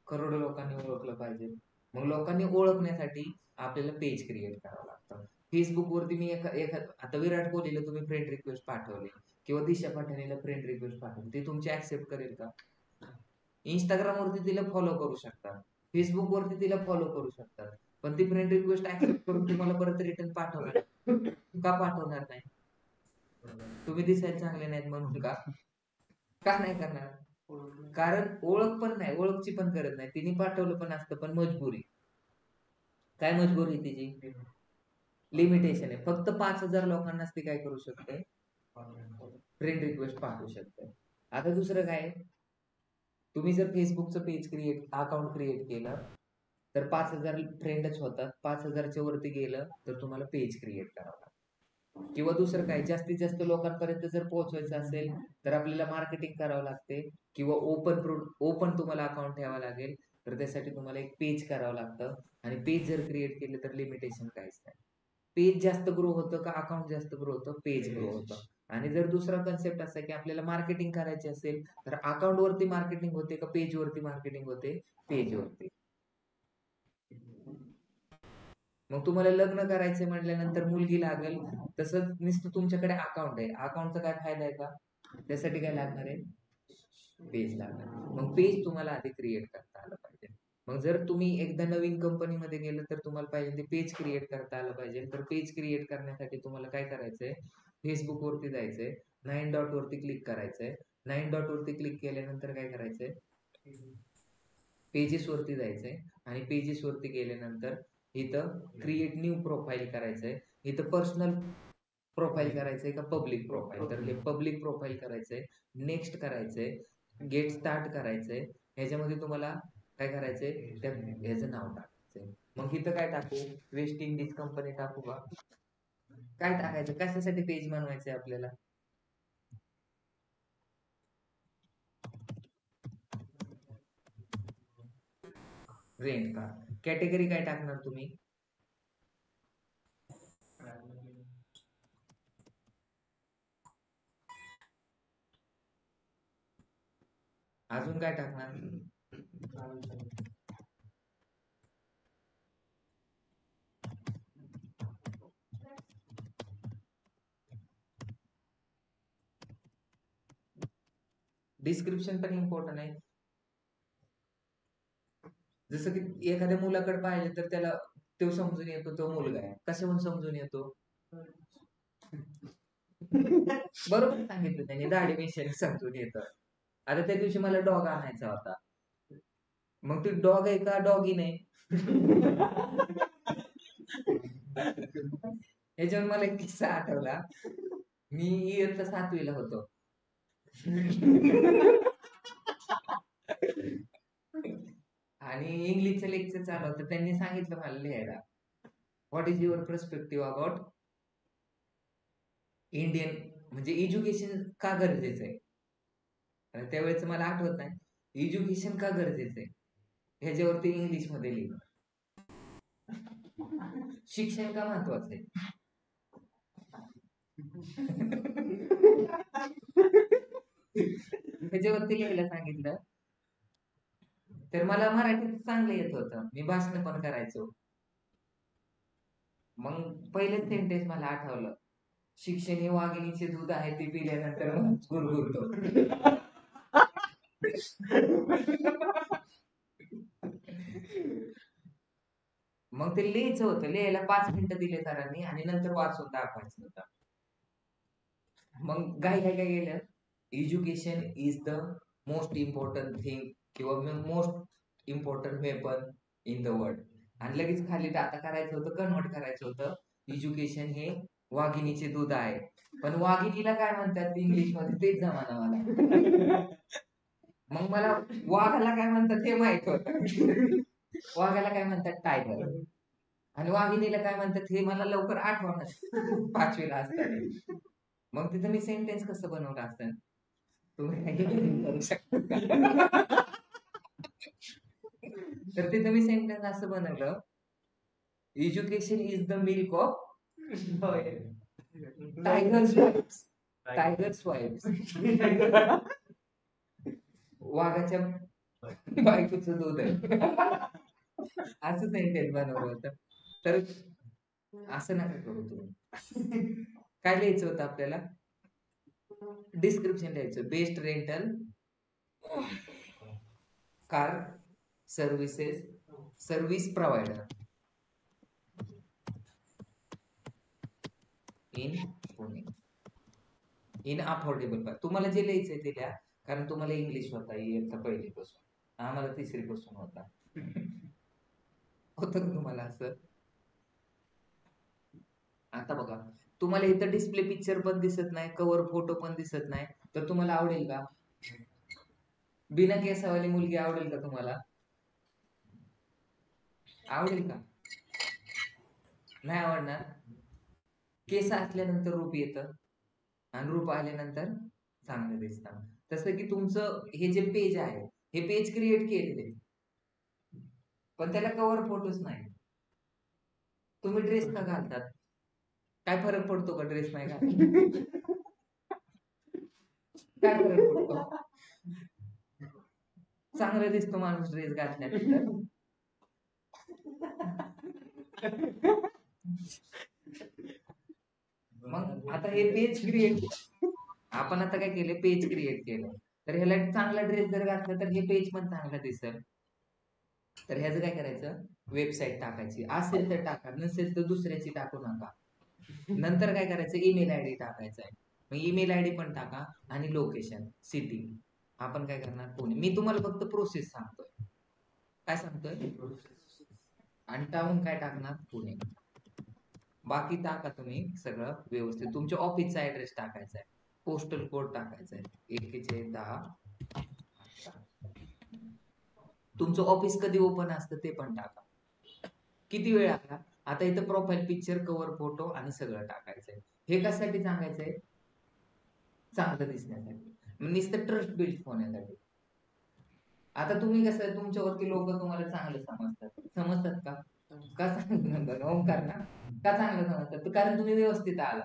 करोडो लोकांनी ओळखलं पाहिजे. मग लोकांनी ओळखण्यासाठी आपल्याला पेज क्रिएट करावं लागतं. फेसबुक वरती मी आता विराट कोहलीला तुम्ही फ्रेंड रिक्वेस्ट पाठवली किंवा दिशा पठाणीला फ्रेंड रिक्वेस्ट पाठवली, ती तुमची ऍक्सेप्ट करेल का? इंस्टाग्राम वरती तिला फॉलो करू शकता, फेसबुक वरती तिला फॉलो करू शकतात, पण ती फ्रेंड रिक्वेस्ट ऍक्सेप्ट करून तुम्हाला परत रिटर्न पाठवणार का? पाठवणार नाही. तुम्ही दिसायला चांगले नाहीत म्हणून का? का नाही करणार? कारण ओळख पण नाही, ओळखची पण करत नाही. तिने पाठवलं पण असतं, पण मजबुरी. काय मजबुरी तिची? लिमिटेशन आहे. फक्त 5,000 लोकांनाच ती काय करू शकते, फ्रेंड रिक्वेस्ट पाठवू शकते. आता दुसरं काय, तुम्ही जर फेसबुकचं पेज अकाउंट क्रिएट केलं तर 5,000 फ्रेंडच होतात. 5,000च्या वरती गेलं तर तुम्हाला पेज क्रिएट करावं लागतं. किंवा दुसरं काय, जास्तीत जास्त लोकांपर्यंत जर पोहोचवायचं असेल तर आपल्याला मार्केटिंग करावं लागते किंवा ओपन तुम्हाला अकाउंट ठेवावं लागेल. तर त्यासाठी तुम्हाला एक पेज करावं लागतं आणि पेज जर क्रिएट केलं तर लिमिटेशन काहीच नाही. पेज जास्त ग्रो होतं का अकाउंट जास्त ग्रो होतं? पेज ग्रो होतं. आणि जर दुसरा कन्सेप्ट असा की आपल्याला मार्केटिंग करायची असेल तर अकाउंट वरती मार्केटिंग होते का पेज वरती मार्केटिंग होते? पेज वरती. मग तुम्हाला लग्न करायचंय म्हटल्यानंतर मुलगी लागेल, तसंच नुसतं तुमच्याकडे अकाउंट आहे, अकाउंटचा काय फायदा आहे का? त्यासाठी काय लागणार आहे? पेज लागणार. मग पेज तुम्हाला आधी क्रिएट करता आलं पाहिजे. मग जर तुम्ही एकदा नवीन कंपनीमध्ये गेलं तर तुम्हाला पाहिजे ते पेज क्रिएट करता आलं पाहिजे. तर पेज क्रिएट करण्यासाठी तुम्हाला काय करायचंय, फेसबुक वरती जायचंय, 9 डॉट वरती क्लिक करायचंय. 9 डॉट वरती क्लिक केल्यानंतर काय करायचंय, पेजेस वरती जायचंय आणि पेजेस वरती गेल्यानंतर इथं क्रिएट न्यू प्रोफाईल करायचंय. इथं पर्सनल प्रोफाईल करायचंय का पब्लिक प्रोफाईल? तर हे पब्लिक प्रोफाईल करायचंय. नेक्स्ट करायचंय, गेट स्टार्ट करायचंय. ह्याच्यामध्ये तुम्हाला काय करायचंय, त्या ह्याचं नाव टाकायचंय. मग इथं काय टाकू, वेस्ट इंडिज कंपनी टाकू का? काय टाकायचं, कशासाठी पेज बनवायचंय आपल्याला? Rent car. कॅटेगरी काय टाकणार तुम्ही? अजून काय टाकणार? डिस्क्रिप्शन पण इम्पॉर्टंट आहे. जसं की एखाद्या मुलाकडे पाहिजे तर त्याला तो समजून येतो तो मुलगा आहे, कशाहून समजून येतो? बरोबर सांगितलं त्यांनी, दाढी मिशाने समजून येतं. आता त्या दिवशी मला डॉग आणायचा होता, मग ते डॉग आहे का डॉगी नाही? याच्यावर मला एक किस्सा आठवला. मी इयत्ता 7वीला होतो आणि इंग्लिशचं लेक्चर चालू होतं. त्यांनी सांगितलं मला लिहायला, what is your perspective about Indian म्हणजे एज्युकेशन का गरजेचं आहे. त्यावेळेस मला आठवत नाही एज्युकेशन का गरजेचं आहे ह्याच्यावरती इंग्लिश मध्ये लिहिलं. शिक्षण का महत्वाचं आहे. ह्याच्यावरती लिहायला सांगितलं. तर मला मराठीत चांगलं येत होतं, मी भाषण पण करायचो. मग पहिलेच सेंटेन्स मला आठवलं, शिक्षण हे वाघिणीचे दूध आहे ते पिल्यानंतर गुरगुरतो. मग ते लिहायचं होतं, लिहायला 5 मिनिटं दिले सरांनी आणि नंतर वाचून दाखवायचं होतं. मग काय काय काय गेलं, education is the most important thing किंवा most important weapon in the world. आणि लगेच खाली डाटा करायचं होतं, कन्वर्ट करायचं होतं, एज्युकेशन हे वाघिणीचे दूध आहे. पण वाघिणीला काय म्हणतात इंग्लिश मध्ये तेच जमाना मला. मग मला वाघाला काय म्हणतात हे माहित होतं. वाघाला काय म्हणतात टायगर आणि वाघिणीला काय म्हणतात हे मला लवकर आठवणच 5वीला असताना. मग तिथं मी सेंटेन्स कसं बनवलं असतं तुम्ही काही करू शकता. तर तिथं मी सेंटेन्स असं बनवलं, education is the milk of tigers wife's. Tigers wife's वाघाच्या बायकोचं दूध आहे. असं सेंटेन्स बनवलं होतं. तर असं नका करू तुम्ही. काय लिहायचं होतं आपल्याला, डिस्क्रिप्शन लिहायचं, best rental car services service provider in Pune in affordable. तुम्हाला जे लिहायचंय ते लिहा, कारण तुम्हाला इंग्लिश होता इयत्ता पहिलीपासून, आम्हाला 3री पासून होता. होतं का तुम्हाला असं. आता बघा, तुम्हाला इथं डिस्प्ले पिक्चर पण दिसत नाही, कव्हर फोटो पण दिसत नाही, तर तुम्हाला आवडेल का. बिना केसावाली मुलगी आवडेल का तुम्हाला. आवडेल का. नाही आवडणार. केस असल्यानंतर रूप येतं आणि रूप आल्यानंतर चांगलं दिसतं. तसं की तुमचं हे जे पेज आहे हे पेज क्रिएट केलेले पण त्याला कव्हर फोटोच नाही. तुम्ही ड्रेस का घालतात, काय फरक पडतो का ड्रेस नाही घालतात. काय फरक पडतो. चांगला दिसतो माणूस ड्रेस घातल्यानंतर. मग आता हे पेज क्रिएट, आपण आता काय केलं, पेज क्रिएट केलं, तर ह्याला चांगला ड्रेस जर घातला तर हे पेज पण चांगलं दिसेल. तर ह्याचं काय करायचं, वेबसाईट टाकायची, असेल तर टाका, नसेल तर दुसऱ्याची टाकू नका. नंतर काय करायचं, ईमेल आयडी टाकायचा आहे. मग ईमेल आयडी पण टाका आणि लोकेशन सिटी आपण काय करणार पुणे. मी तुम्हाला फक्त प्रोसेस सांगतोय, काय सांगतोय, आणि टाऊन काय टाकणार पुणे. बाकी टाका तुम्ही सगळं व्यवस्थित. तुमच्या ऑफिसचा ऍड्रेस टाकायचा आहे, पोस्टल कोड टाकायचा आहे 4110. तुमचं ऑफिस कधी ओपन असतं ते पण टाका, किती वेळ आला. आता इथं प्रोफाईल पिक्चर, कव्हर फोटो आणि सगळं टाकायचंय. हे कशासाठी सांगायचंय, चांगलं दिसण्यासाठी, नुसतं ट्रस्ट बिल्ड होण्यासाठी. आता तुम्ही कसं, तुमच्यावरती लोक तुम्हाला चांगलं समजतात, समजतात का. का चांगलं ओंकार ना, का चांगलं समजतात, कारण तुम्ही व्यवस्थित आला.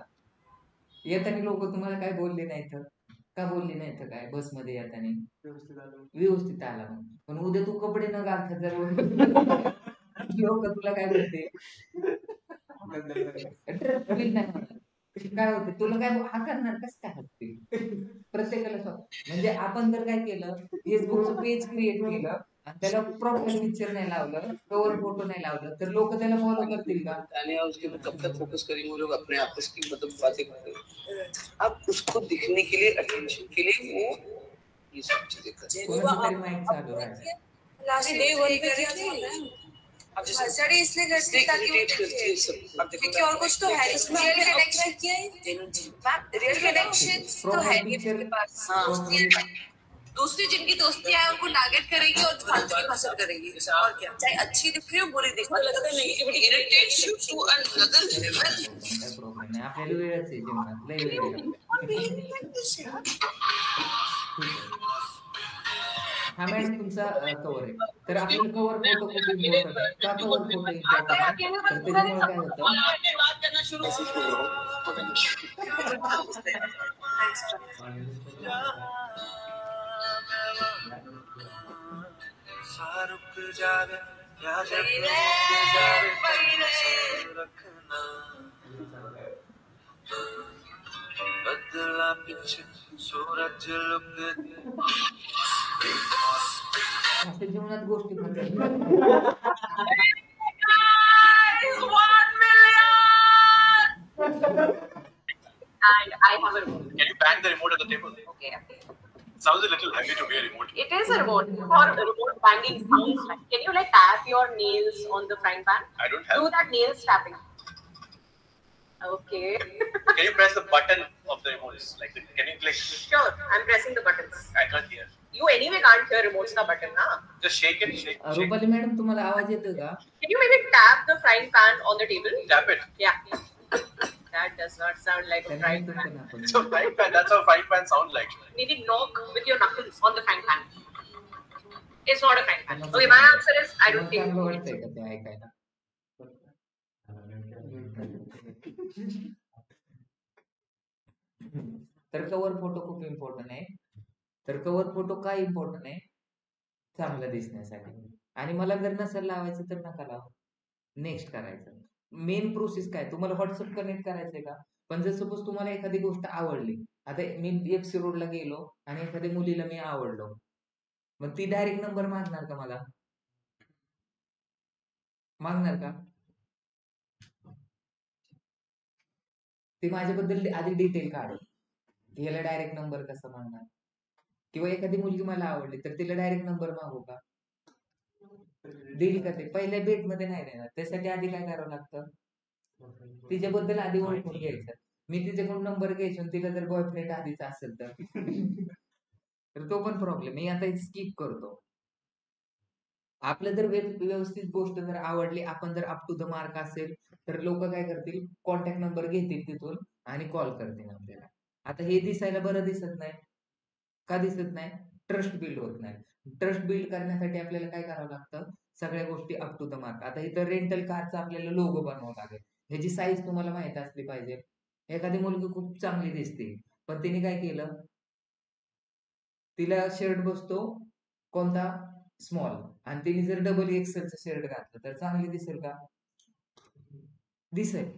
येताना लोक तुम्हाला काय बोलले नाहीत, का बोलले नाहीत, काय बसमध्ये येताना व्यवस्थित आला. पण उद्या तू कपडे न घालता जर लोक तुला काय बोलते, ट्रस्ट बिल्ड नाही होणार. काय होते, तुला काय हा करणार, कसं काय हसते प्रत्येकाला. म्हणजे आपण जर काय केलं, फेसबुकचं पेज क्रिएट केलं आणि त्याला प्रोफाइल पिक्चर नाही लावलं, कव्हर फोटो नाही लावलं, तर लोक त्याला फॉलो करतील का. और उसके बाद कब तक फोकस करेंगे वो लोग अपने आप की मतलब बातें करते हैं. अब उसको दिखने के लिए, अटेंशन के लिए वो ये सब चीजें करते हैं. कोणाचं तरी माइक चालू आहे. लास्ट डे 1 पे किया था। अब जैसे स्टडी इसलिए करती है ताकि इरिटेट करती है सब. अब देखो क्योंकि और कुछ तो है इसमें रियल कनेक्शन किया है मैम, रियल कनेक्शन तो है नहीं पिक्चर अपने पास। दूसरी जिनकी दोस्तियां हैं उनको टारगेट करेगी और फालतू की भाषण करेगी, और क्या, चाहे अच्छी दिख रही हो बुरी दिख रही हो. लगता है negativity irritates you to another level. काय प्रॉब्लेम नाही, आपल्याला वेळच आहे जीवनात, लय वेळ आहे. behave like this, yaar? हा मॅडम तुमचा कव्हर आहे. तर आपल्याला कव्हर फोटो खूप इम्पॉर्टंट आहे. का कव्हर फोटो इम्पॉर्टंट आहे? तर त्याच्यामुळे काय होतं, बात करना शुरू रुक जावे या जब रुक जावे तब रखना बदला पीछे सूरज लुक अशा जीवनात गोष्टी घडतात. And I have a remote. Can you bang the remote on the table? Okay. Sounds a little heavy to be a remote. It is a remote. For remote banging sounds like. Can you like tap your nails on the frying pan? I don't have. Do that nails tapping. Okay. Can you press the button of the remote? Like, can you click? Sure. I'm pressing the buttons. I can't hear. You anyway can't hear remote's the button, na? Just shake it, shake. Rupali madam तुम्हाला आवाज येतोय का? Can you maybe tap the frying pan on the table? Tap it. Yeah. That does not sound like a त्यांनी frying तुमचं pan. Now It's a frying pan. That's how frying pan sound like. Maybe knock with your knuckles on the frying pan. It's not a frying pan. Okay, my answer is I don't think. चांगलं वाटतंय का ते ऐकायला? तर cover photo खूप important आहे. तर cover photo काय इम्पॉर्टंट आहे? चांगलं दिसण्यासाठी. आणि मला जर नसेल लावायचं तर नका लावू. नेक्स्ट करायचं. मेन प्रोसेस काय, तुम्हाला व्हॉट्सअप कनेक्ट करायचंय का? पण जर सपोज तुम्हाला एखादी गोष्ट आवडली, आता मी एफसी रोडला गेलो आणि एखाद्या मुलीला मी आवडलो, मग ती डायरेक्ट नंबर मागणार का मला? मागणार का? ती माझ्याबद्दल आधी डिटेल काढेल. याला डायरेक्ट नंबर कसा मागणार? किंवा एखादी मुलगी मला आवडली तर तिला डायरेक्ट नंबर मागू का? देईल का ते? पहिल्या भेट मध्ये नाही देणार. त्यासाठी आधी काय करावं लागतं, तिच्याबद्दल आधी ओळखून घ्यायचं. मी तिच्याकडून नंबर घ्यायचो आणि तिला जर बॉयफ्रेंड आधीच असेल तर तर तो पण प्रॉब्लेम. मी आता स्किप करतो. आपलं जर व्यवस्थित गोष्ट जर आवडली, आपण जर अप टू द मार्क असेल तर लोक काय करतील, कॉन्टॅक्ट नंबर घेतील तिथून आणि कॉल करतील आपल्याला. आता हे दिसायला बरं दिसत नाही. का दिसत नाही? ट्रस्ट बिल्ड होत नाही. ट्रस्ट बिल्ड करण्यासाठी आपल्याला काय करावं लागतं, सगळ्या गोष्टी अप टू द मार्क. आता इथं रेंटल कारचा आपल्याला लोगो बनवावा लागेल. ह्याची साईज तुम्हाला माहित असली पाहिजे. एखादी मुलगी खूप चांगली दिसते पण तिने काय केलं, तिला शर्ट बसतो कोणता, स्मॉल, आणि तिने जर डबल एक्सेलचं शर्ट घातलं तर चांगली दिसेल का? दिसेल,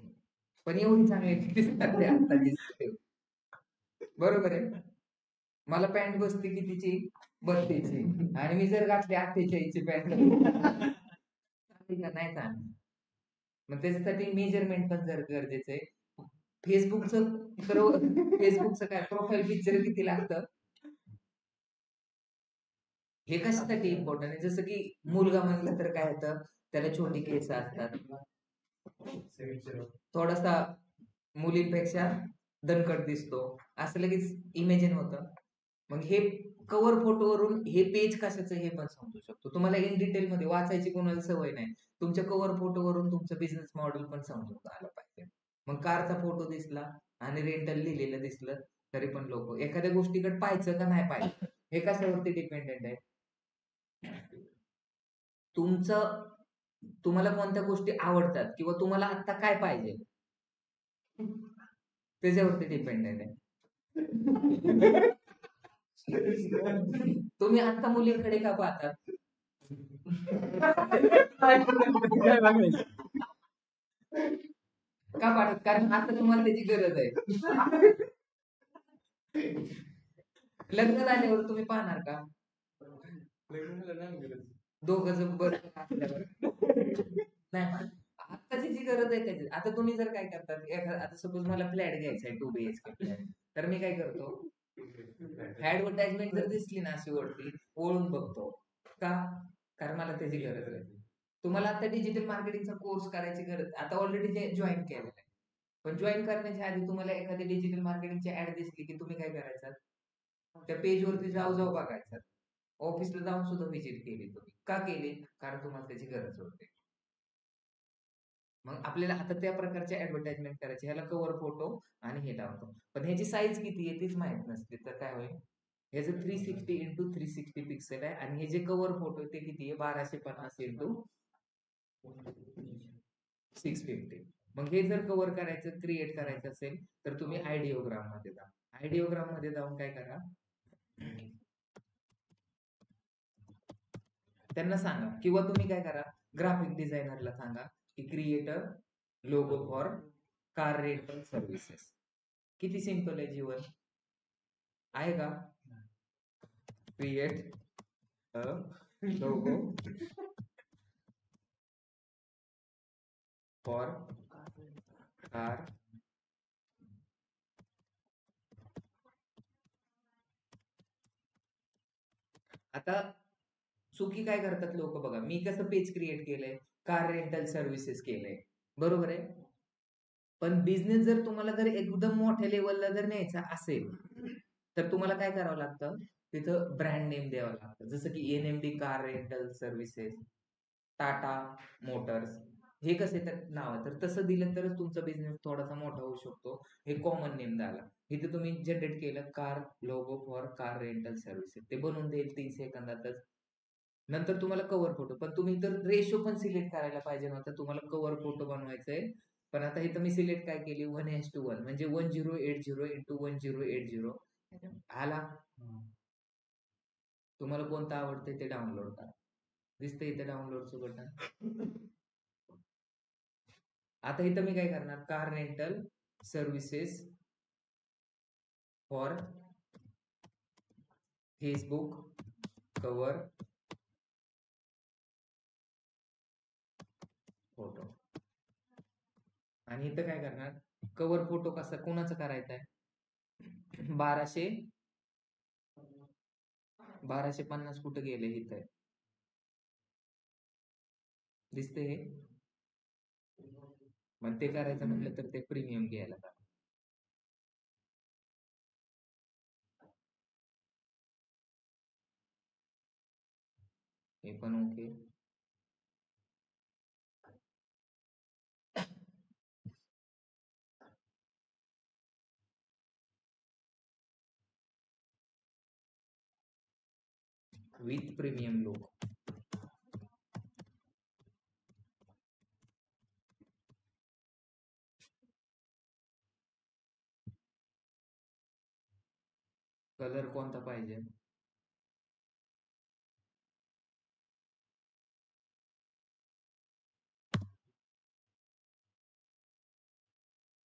पण एवढी चांगली दिसणार नाही आता दिसते. बरोबर आहे. मला पॅन्ट बसते कितीची, 32ची, आणि मी जर घातली 48ची पॅन्ट चांगली का नाही चांगली? मग त्याच्यासाठी मेजरमेंट पण जर गरजेचं आहे. फेसबुकचं काय प्रोफाईल पिक्चर किती लागतं, हे कशासाठी इम्पॉर्टंट आहे? जसं की मुलगा म्हणलं तर काय होतं, त्याला छोटी केस असतात, थोडासा मुलींपेक्षा दणकट दिसतो, असं लगेच इमेजिन होतं. मग हे कव्हर फोटोवरून हे पेज कशाचं हे पण समजू शकतो. तुम्हाला इन डिटेल मध्ये वाचायची कोणाला सवय नाही, तुमच्या कव्हर फोटोवरून तुमचं बिझनेस मॉडेल पण समजून आलं पाहिजे. मग कारचा फोटो दिसला आणि रेंटल लिहिलेलं दिसलं तरी पण लोक एखाद्या गोष्टीकडे पाहायचं का नाही पाहायचं हे कशावरती डिपेंडेंट आहे. तुम्हाला कोणत्या गोष्टी आवडतात किंवा तुम्हाला आता काय पाहिजे त्याच्यावरती डिपेंडेंट आहे. तुम्ही आता मुलींकडे का पाहतात? का पाहतात? कारण आता तुम्हाला त्याची गरज आहे. लग्न झाल्यावर तुम्ही पाहणार का? दोघं जण बरोबर असल्यावर नाही. आताची जी गरज आहे त्याची. आता तुम्ही जर काय करतात, आता सपोज मला फ्लॅट घ्यायचा आहे 2 BHK फ्लॅट, तर मी काय करतो, ऍडव्हर्टाइजमेंट जर दिसली ना अशी वरती, ओळून बघतो. का? कारण मला त्याची गरज आहे. तुम्हाला आता डिजिटल मार्केटिंगचा कोर्स करायची गरज, आता ऑलरेडी जे जॉईन केलेलं आहे, पण जॉईन करण्याच्या आधी तुम्हाला एखादी डिजिटल मार्केटिंगची ऍड दिसली की तुम्ही काय करायचं, त्या पेज वरती जाऊ बघायचं. ऑफिसला जाऊन सुद्धा व्हिजिट केली तुम्ही. का केली? कारण तुम्हाला त्याची गरज होती. मग आपल्याला आता त्या प्रकारचे ऍडव्हर्टाइजमेंट करायचे, ह्याला कव्हर फोटो आणि हे लावतो. पण ह्याची साईज किती आहे तीच माहित नसते, तर काय होईल, ह्याचं 360 इंटू 360 पिक्सेल आहे आणि हे जे कव्हर फोटो ते किती आहे 1250 इंटू 650. मग हे जर कव्हर करायचं, क्रिएट करायचं असेल तर तुम्ही आयडिओग्राम मध्ये जा. आयडिओग्राम मध्ये जाऊन काय करा, त्यांना सांगा, किंवा तुम्ही काय करा, ग्राफिक डिझायनरला सांगा की create a logo for car rental services. किती सिंपल आहे जीवन, आहे का? Create a logo for car आता चुकी काय करतात लोक बघा, मी कसं पेज क्रिएट केलंय, कार रेंटल सर्व्हिसेस केलंय, बरोबर आहे. पण बिझनेस जर तुम्हाला जर एकदम मोठ्या लेवलला जर न्यायचा असेल तर तुम्हाला काय करावं लागतं, तिथं ब्रँड नेम द्यावं लागतं. जसं की NMD car rental services, Tata Motors, हे कसे तर नाव आहे, तर तसं दिलं तरच तुमचा बिझनेस थोडासा मोठा होऊ शकतो. हे कॉमन नेम द्याला. इथे तुम्ही जनरेट केलं car logo for car rental services, ते बनवून देईल 3 सेकंदातच. नंतर तुम्हाला कव्हर फोटो, पण तुम्ही तर रेशो पण सिलेक्ट करायला पाहिजे नव्हता, तुम्हाला कव्हर फोटो बनवायचंय. पण आता इथं मी सिलेक्ट काय केली, 1:1 म्हणजे 1080 इंटू 1080 आला. तुम्हाला कोणतं आवडतंय ते डाउनलोड करा. दिसतंय इथे डाउनलोडचं बटन. आता इथं मी काय करणार, car rental services for Facebook cover photo. आणि इथं काय करणार, कव्हर फोटो कसा कोणाचा करायचा आहे, 1250 कुठं गेले, इथं आहे. दिसते हे. मग ते करायचं म्हटलं तर ते प्रीमियम घ्यायला लागतं. हे पण okay. With premium look. Colour कोणता पाहिजे,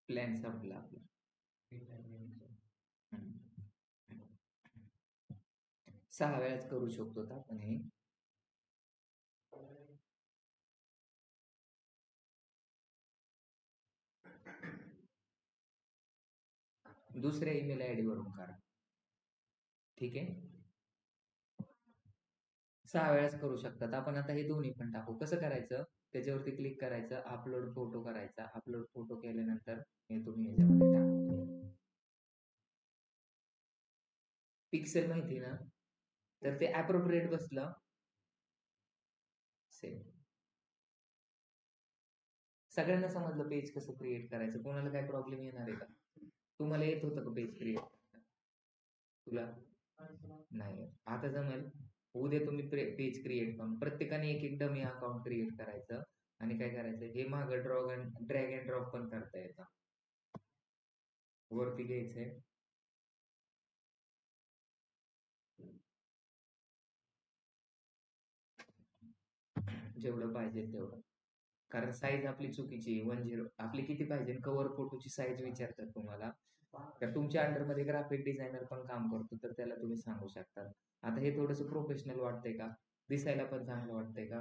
प्लॅन संपला आपला. 6 वेळाच करू शकतो आपण हे. दुसऱ्या ईमेल आयडी वरून करा, ठीक आहे. 6 वेळाच करू शकतात आपण. आता हे दोन्ही पण टाकू. कसं करायचं, त्याच्यावरती क्लिक करायचं, अपलोड फोटो करायचा. अपलोड फोटो केल्यानंतर हे तुम्ही याच्यामध्ये टाका. पिक्सेल माहिती ना, तर ते अप्रोप्रिएट बसलं. सेम. सगळ्यांना समजलं पेज कसं क्रिएट करायचं, कोणाला काय प्रॉब्लेम येणार आहे का? तुम्हाला येत होतं का पेज क्रिएट, तुला नाही, आता जमेल. उद्या तुम्ही पेज क्रिएट करून प्रत्येकाने एक एक डमी अकाउंट क्रिएट करायचं आणि काय करायचं, हे मागं ड्रॅग अँड ड्रॉप पण करता येतं. वरती घ्यायचंय, जेवढं पाहिजे तेवढं, कारण साईज आपली चुकीची 10 आपली किती पाहिजे. कव्हर फोटोची साईज विचारतात तुम्हाला, तर तुमच्या अंडरमध्ये ग्राफिक डिझायनर पण काम करतो, तर त्याला तुम्ही सांगू शकता. आता हे थोडंसं प्रोफेशनल वाटतंय का, दिसायला पण चांगलं वाटतंय का,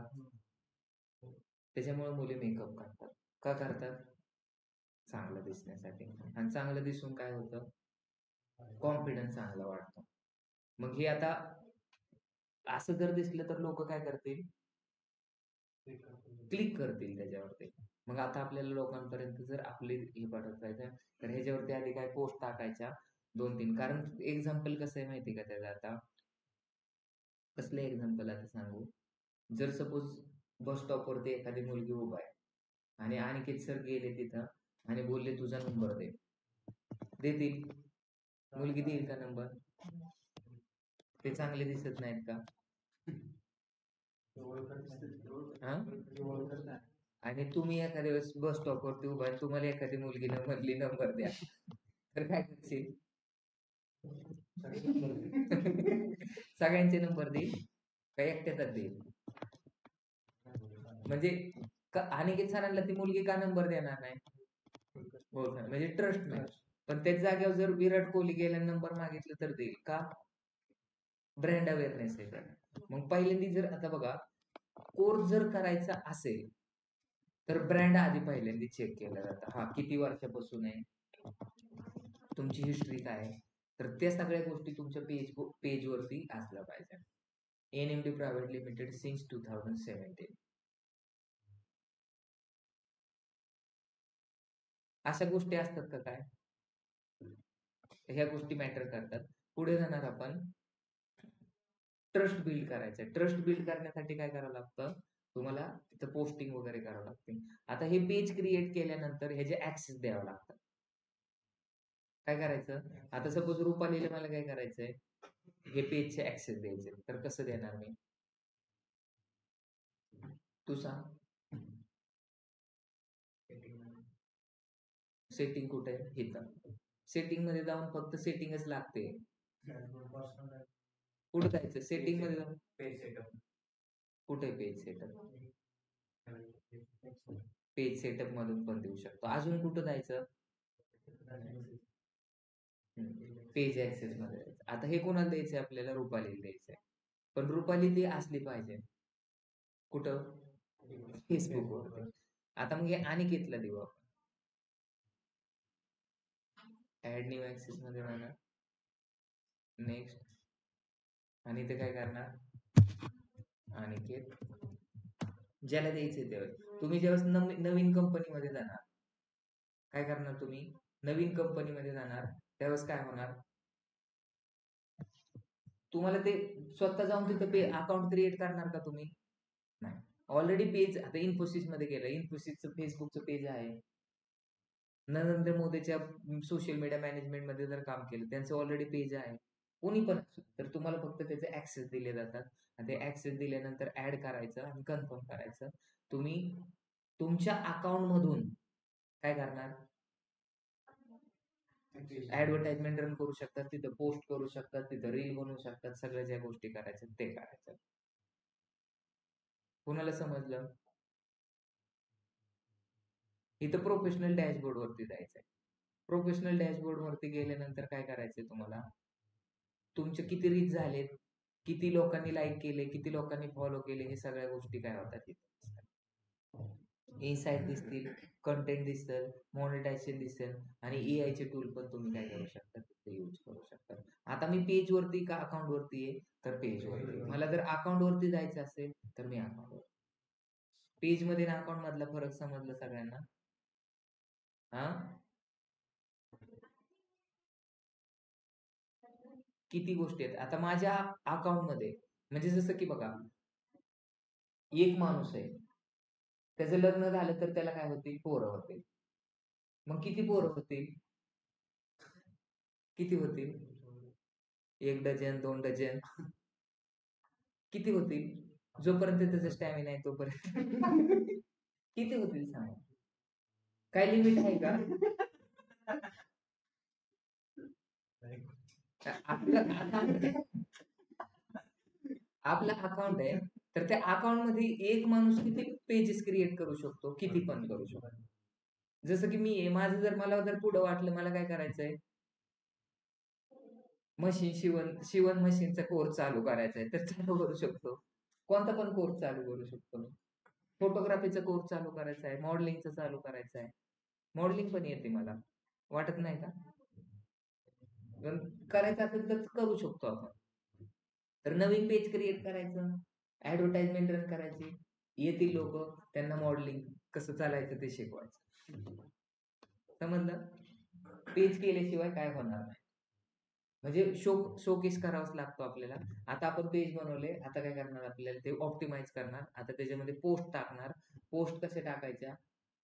त्याच्यामुळे मुली मेकअप करतात. का करतात, चांगलं दिसण्यासाठी. आणि चांगलं दिसून काय होतं, कॉन्फिडन्स चांगला वाटतो. मग हे आता असं जर दिसलं तर लोक काय करतील, क्लिक करतील त्याच्यावरती. मग आता आपल्याला लोकांपर्यंत जर आपली हे पाठवायचं तर ह्याच्यावरती आधी काय पोस्ट टाकायच्या 2-3. कारण एक्झाम्पल कसं आहे माहिती का त्याचं, आता कसलं एक्झाम्पल आता सांगू, जर सपोज बस स्टॉपवरती एखादी मुलगी उभा आहे आणि अनिकेत सर गेले तिथं आणि बोलले तुझा नंबर दे. देतील? मुलगी देईल का नंबर? ते चांगले दिसत नाहीत का? हा? आणि तुम्ही एखाद्या वेळेस बस स्टॉपवरती उभा आहे, तुम्हाला एखादी मुलगी म्हणली नंबर द्या, तर काय करशील? सगळ्यांचे नंबर देईल का एकट्याचाच देईल? म्हणजे अनिकेत सरांना ती मुलगी का नंबर देणार नाही? म्हणजे ट्रस्ट नाही. पण त्याच जागेवर जर विराट कोहली गेला नंबर मागितलं तर देईल का? ब्रँड अवेअरनेस आहे त्याला. मग पहिल्यांदा जर आता बघा कोर्स जर करायचा असेल तर ब्रँड आधी पहिल्यांदा चेक केला जातं. हा किती वर्षापासून आहे, तुमची हिस्ट्री काय आहे, तर त्या सगळ्या गोष्टी तुमच्या पेजवरती असल्या पाहिजे. NMD private limited since 2017. अशा गोष्टी असतात का काय? ह्या गोष्टी मॅटर करतात. पुढे जाणार आपण ट्रस्ट बिल्ड करायचं. ट्रस्ट बिल्ड करण्यासाठी काय करावं लागतं? तुम्हाला तिथं पोस्टिंग वगैरे करावं लागते. आता हे पेज क्रिएट केल्यानंतर ह्याचे ऍक्सेस द्यावं लागतं. काय करायचं? आता सपोज रुपालीला मला काय करायचंय, हे पेजचे ऍक्सेस द्यायचे, तर कसं देणार मी? तू सांग. सेटिंग कुठे आहे? इथं सेटिंग मध्ये जाऊन फक्त सेटिंगच लागते. कुठे जायचं? सेटिंग मध्ये जाऊन पेज सेटअप. कुठे पेज सेटअप? पेज सेटअप मधून पण देऊ शकतो. अजून कुठं जायचं? पेज ऍक्सेस मध्ये जायचं. आता हे कोणाला द्यायचंय? आपल्याला रुपालीला द्यायचंय. पण रुपाली ती असली पाहिजे कुठं? फेसबुक वरती. आता मग हे अनिकेतला देऊ आपण. ऍड न्यू ऍक्सेस मध्ये जाणार, नेक्स्ट, आणि ते काय करणार? अनिकेत ज्याला द्यायचे तेव्हा. तुम्ही जेव्हा नवीन कंपनीमध्ये जाणार, काय करणार? तुम्ही नवीन कंपनीमध्ये जाणार त्यावेळेस काय होणार? तुम्हाला ते स्वतः जाऊन तिथं अकाउंट क्रिएट करणार का तुम्ही? नाही. ऑलरेडी पेज आता इन्फोसिस मध्ये गेलं. इन्फोसिसचं फेसबुकचं पेज आहे. नरेंद्र मोदीच्या सोशल मीडिया मॅनेजमेंट मध्ये जर काम केलं, त्यांचं ऑलरेडी पेज आहे. कोणी पण तर तुम्हाला फक्त त्याचे ऍक्सेस दिले जातात. आणि ते ऍक्सेस दिल्यानंतर ऍड करायचं आणि कन्फर्म करायचं. तुम्ही तुमच्या अकाउंट मधून काय करणार? ऍडव्हर्टाइजमेंट रन करू शकतात, तिथं पोस्ट करू शकतात, तिथं रील बनवू शकतात. सगळ्या ज्या गोष्टी करायच्या ते करायचं. कुणाला समजलं? इथं प्रोफेशनल डॅशबोर्ड वरती जायचंय. प्रोफेशनल डॅशबोर्ड वरती गेल्यानंतर काय करायचंय तुम्हाला? तुमचे किती रीच झालेत, किती लोकांनी लाईक केले, किती लोकांनी फॉलो केले, हे सगळ्या गोष्टी काय होतात इथे. इनसाइट दिसतील, कंटेंट दिसेल, मॉनिटायझेशन दिसेल आणि AI चे टूल पण तुम्ही काय करू शकता? ते यूज करू शकता. आता मी पेज वरती का अकाउंट वरती आहे? तर पेज वरती. मला जर अकाउंट वरती जायचं असेल तर मी अकाउंट वर. पेज मध्ये आणि अकाउंट मधला फरक समजला सगळ्यांना? हा, किती गोष्टी आहेत. आता माझ्या अकाउंट मध्ये म्हणजे जसं की बघा, एक माणूस आहे, त्याचं लग्न झालं तर त्याला काय होतील? पोरं होतील. मग किती पोरं होतील? किती होतील? 1 डझन, 2 डझन, किती होतील? जोपर्यंत त्याचा स्टॅमिना आहे तोपर्यंत. किती होतील सांगा? काय लिमिट आहे का? आपलं अकाउंट आहे तर त्या अकाउंट मध्ये एक माणूस किती पेजेस क्रिएट करू शकतो? किती पण करू शकतो. जसं की मी आहे, माझं जर मला जर पुढे वाटलं मला काय करायचंय, मशीन शिवण मशीनचा कोर्स चालू करायचा आहे तर चालू करू शकतो. कोणता पण कोर्स चालू करू शकतो. फोटोग्राफीचा कोर्स चालू करायचा आहे, मॉडेलिंगचा चालू करायचा आहे. मॉडेलिंग पण येते मला, वाटत नाही का? करायचं असेल तर करू शकतो आपण. तर नवीन पेज क्रिएट करायचं, ऍडव्हर्टाइजमेंट रन करायची, येतील लोक, त्यांना मॉडेलिंग कसं चालायचं ते शिकवायचं. समजलं? पेज केल्याशिवाय काय होणार नाही. म्हणजे शोकेस करावाच लागतो आपल्याला. आता आपण पेज बनवले, आता काय करणार? आपल्याला ते ऑप्टिमाइज करणार. आता त्याच्यामध्ये पोस्ट टाकणार. पोस्ट कसे टाकायच्या?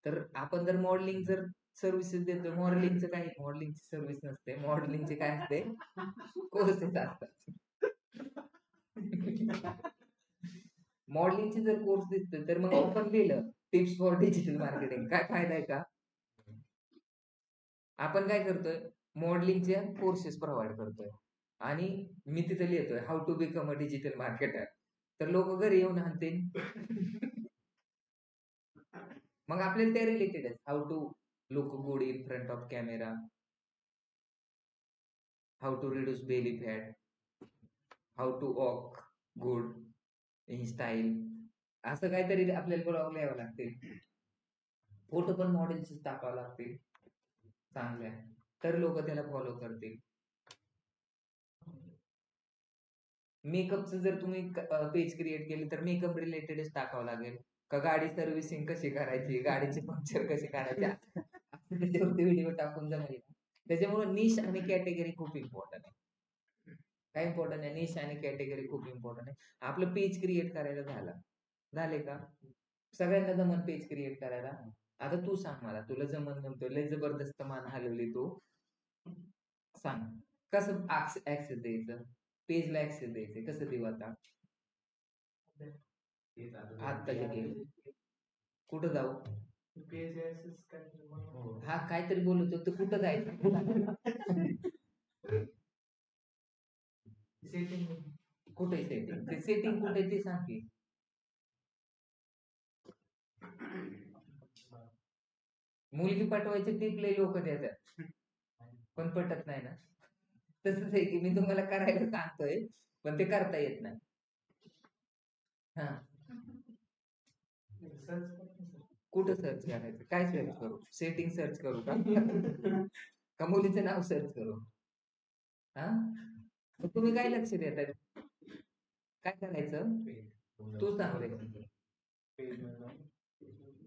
तर आपण जर मॉडेलिंग जर सर्व्हिसेस देतो, मॉडेलिंगची सर्व्हिस नसते, मॉडेलिंगचे काय असते कोर्सेस असतात. मॉडेलिंगचे जर कोर्स दिसते तर मग आपण लिहिलं टिप्स फॉर डिजिटल मार्केटिंग, काय फायदा आहे का? आपण काय करतोय, मॉडेलिंगचे कोर्सेस प्रोव्हाइड करतोय आणि मी तिथे लिहितोय how to become a digital marketer. तर लोक घरी येऊन आणतील. मग आपल्याला ते रिलेटेड आहे, how to look good in front of camera, how to reduce belly fat, how to walk good in style, असं काहीतरी आपल्याला ब्लॉग लिहावं लागतील. फोटो पण मॉडेलचे टाकावं लागतील चांगल्या, तर लोक त्याला फॉलो करतील. मेकअपचं जर तुम्ही पेज क्रिएट केले तर मेकअप रिलेटेडच टाकावं लागेल, का गाडी सर्व्हिसिंग कशी करायची, गाडीचे पंक्चर कसे काढायचे, त्याच्यावरती व्हिडिओ टाकून जमेल. त्याच्यामुळे निश आणि कॅटेगरी खूप इम्पॉर्टंट आहे. काय इम्पॉर्टंट आहे? निश आणि कॅटेगरी खूप इम्पॉर्टंट आहे. आपलं पेज क्रिएट करायला झाले का? सगळ्यांना जमन पेज क्रिएट करायला? आता तू सांग मला, तुला जमन म्हणतो, लय जबरदस्त मान हलवली तू, सांग कसं ऍक्सेस द्यायचं, पेजला ऍक्सेस द्यायचं कसं देऊ? आता कुठं जाऊ? हा काहीतरी बोलत होतो, कुठं जायचं? कुठे सेटिंग? सेटिंग कुठे ते सांग की. मुलगी पटवायची टिप लय लोक देतात, पण पटत नाही ना. तसंच आहे की मी तुम्हाला करायला सांगतोय पण ते करता येत नाही. हा, कुठं सर्च करायचं? काय सर्च करू? सेटिंग सर्च करू का मुलीचं नाव सर्च करू? हा, तुम्ही काय लक्ष देताय? काय करायचं तू सांग रे.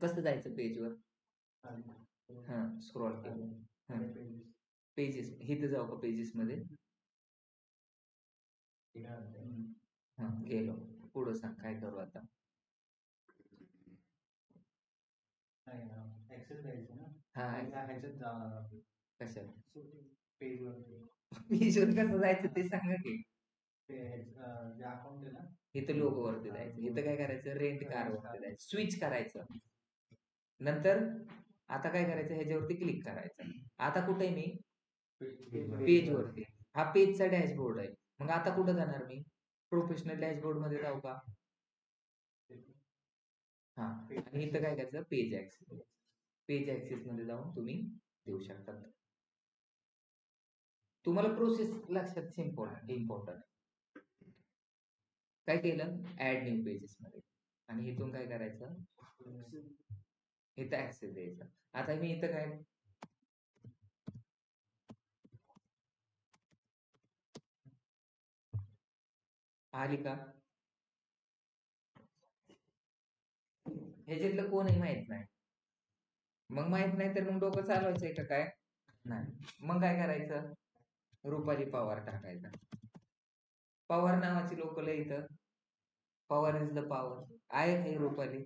कसं जायचं पेजवर? हा, स्क्रॉल केलं, पेजेस इथे जाऊ का पेजेस मध्ये? हा, गेलो. पुढं सांग काय करू आता? हा, कशाला पेजवर कसं जायचं ते सांगा की. इथं लोगो वरती जायचं, इथं काय करायचं, रेंट कार वरती जायचं, स्विच करायचं. नंतर आता काय करायचं, ह्याच्यावरती क्लिक करायचं. आता कुठे आहे मी? पेज वरती. हा पेजचा डॅशबोर्ड आहे. मग आता कुठं जाणार मी? प्रोफेशनल डॅशबोर्ड मध्ये जाऊ का? हा, आणि इथं काय करायचं, पेज ऍक्सेस. पेज ऍक्सेस मध्ये जाऊन तुम्ही देऊ शकता. तुम्हाला प्रोसेस लक्षात इम्पॉर्टंट. काय केलं, ऍड न्यू पेजेस मध्ये, आणि इथून काय करायचं, इथं ऍक्सेस द्यायचा. आता मी इथं काय, आली का? ह्याच्यातलं कोणही माहित नाही. मग माहित नाही तर मग डोकं चालवायचंय का काय? नाही. मग काय करायचं, रुपाली पवार टाकायचा. पवार नावाची लोक लय इथं, पवार इज द पॉवर, आहे रुपाली.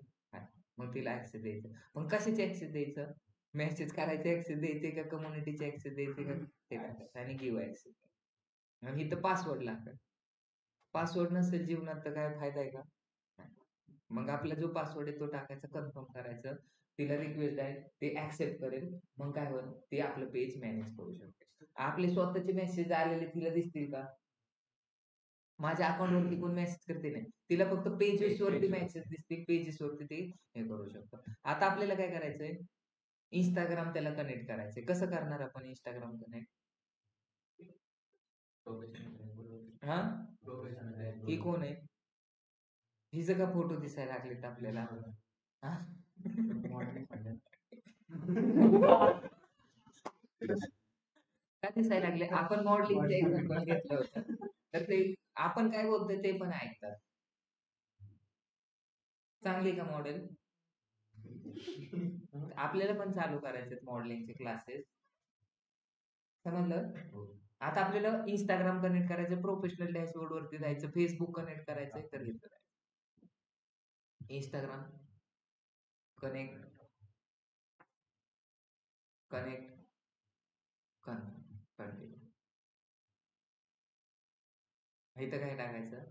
मग तिला ऍक्सेस द्यायचं. मग कशाचे ऍक्सेस द्यायचं? मेसेज करायचे ऍक्सेस द्यायचे का कम्युनिटीचे ऍक्सेस द्यायचे का ते टाकायचं, आणि गिव्ह ऍक्सेस. मग इथं पासवर्ड लागतात. पासवर्ड नसेल जीवनात तर काय फायदा आहे का? मग आपला जो पासवर्ड आहे तो टाकायचा, कन्फर्म करायचं. तिला रिक्वेस्ट आहे, ते ऍक्सेप्ट करेल. मग काय होईल, ते आपलं पेज मॅनेज करू शकते. आपले स्वतःचे मेसेज आलेले तिला दिसतील का? माझ्या अकाउंट वरती कोण मेसेज करते नाही, तिला फक्त पेजेस वरती मेसेज दिसतील, पेजेस वरती ते हे करू शकतो. आता आपल्याला काय करायचंय, इंस्टाग्राम त्याला कनेक्ट करायचंय. कसं करणार आपण इंस्टाग्राम कनेक्ट? हा, ही कोण आहे? हिचं का फोटो दिसायला लागलेत आपल्याला? का दिसायला लागले? आपण मॉडेलिंगचं एक्झाम्पल घेतलं होतं, तर ते आपण काय बोलतोय ते पण ऐकतात. चांगली का मॉडेल? आपल्याला पण चालू करायचे मॉडेलिंगचे क्लासेस, समजलं? आता आपल्याला इंस्टाग्राम कनेक्ट करायचं, प्रोफेशनल डॅशबोर्ड वरती जायचं, फेसबुक कनेक्ट करायचंय, तर इथं जायचं. Instagram connect, connect continue. इथं काय टाकायचं?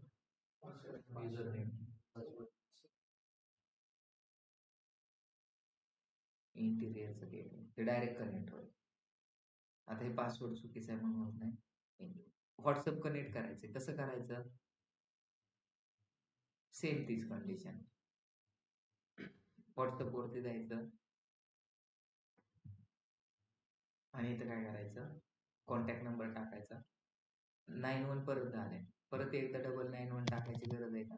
युजर नेम इंटिरियरचं केलं ते डायरेक्ट कनेक्ट होईल. आता हे पासवर्ड चुकीचं आहे म्हणून होत नाही. व्हॉट्सअप कनेक्ट करायचं कसं करायचं? सेम तीच कंडिशन. व्हॉट्सअप वरती जायचं आणि इथं काय करायचं? कॉन्टॅक्ट नंबर टाकायचा. 91 परत आले, परत एकदा 991 टाकायची गरज आहे का?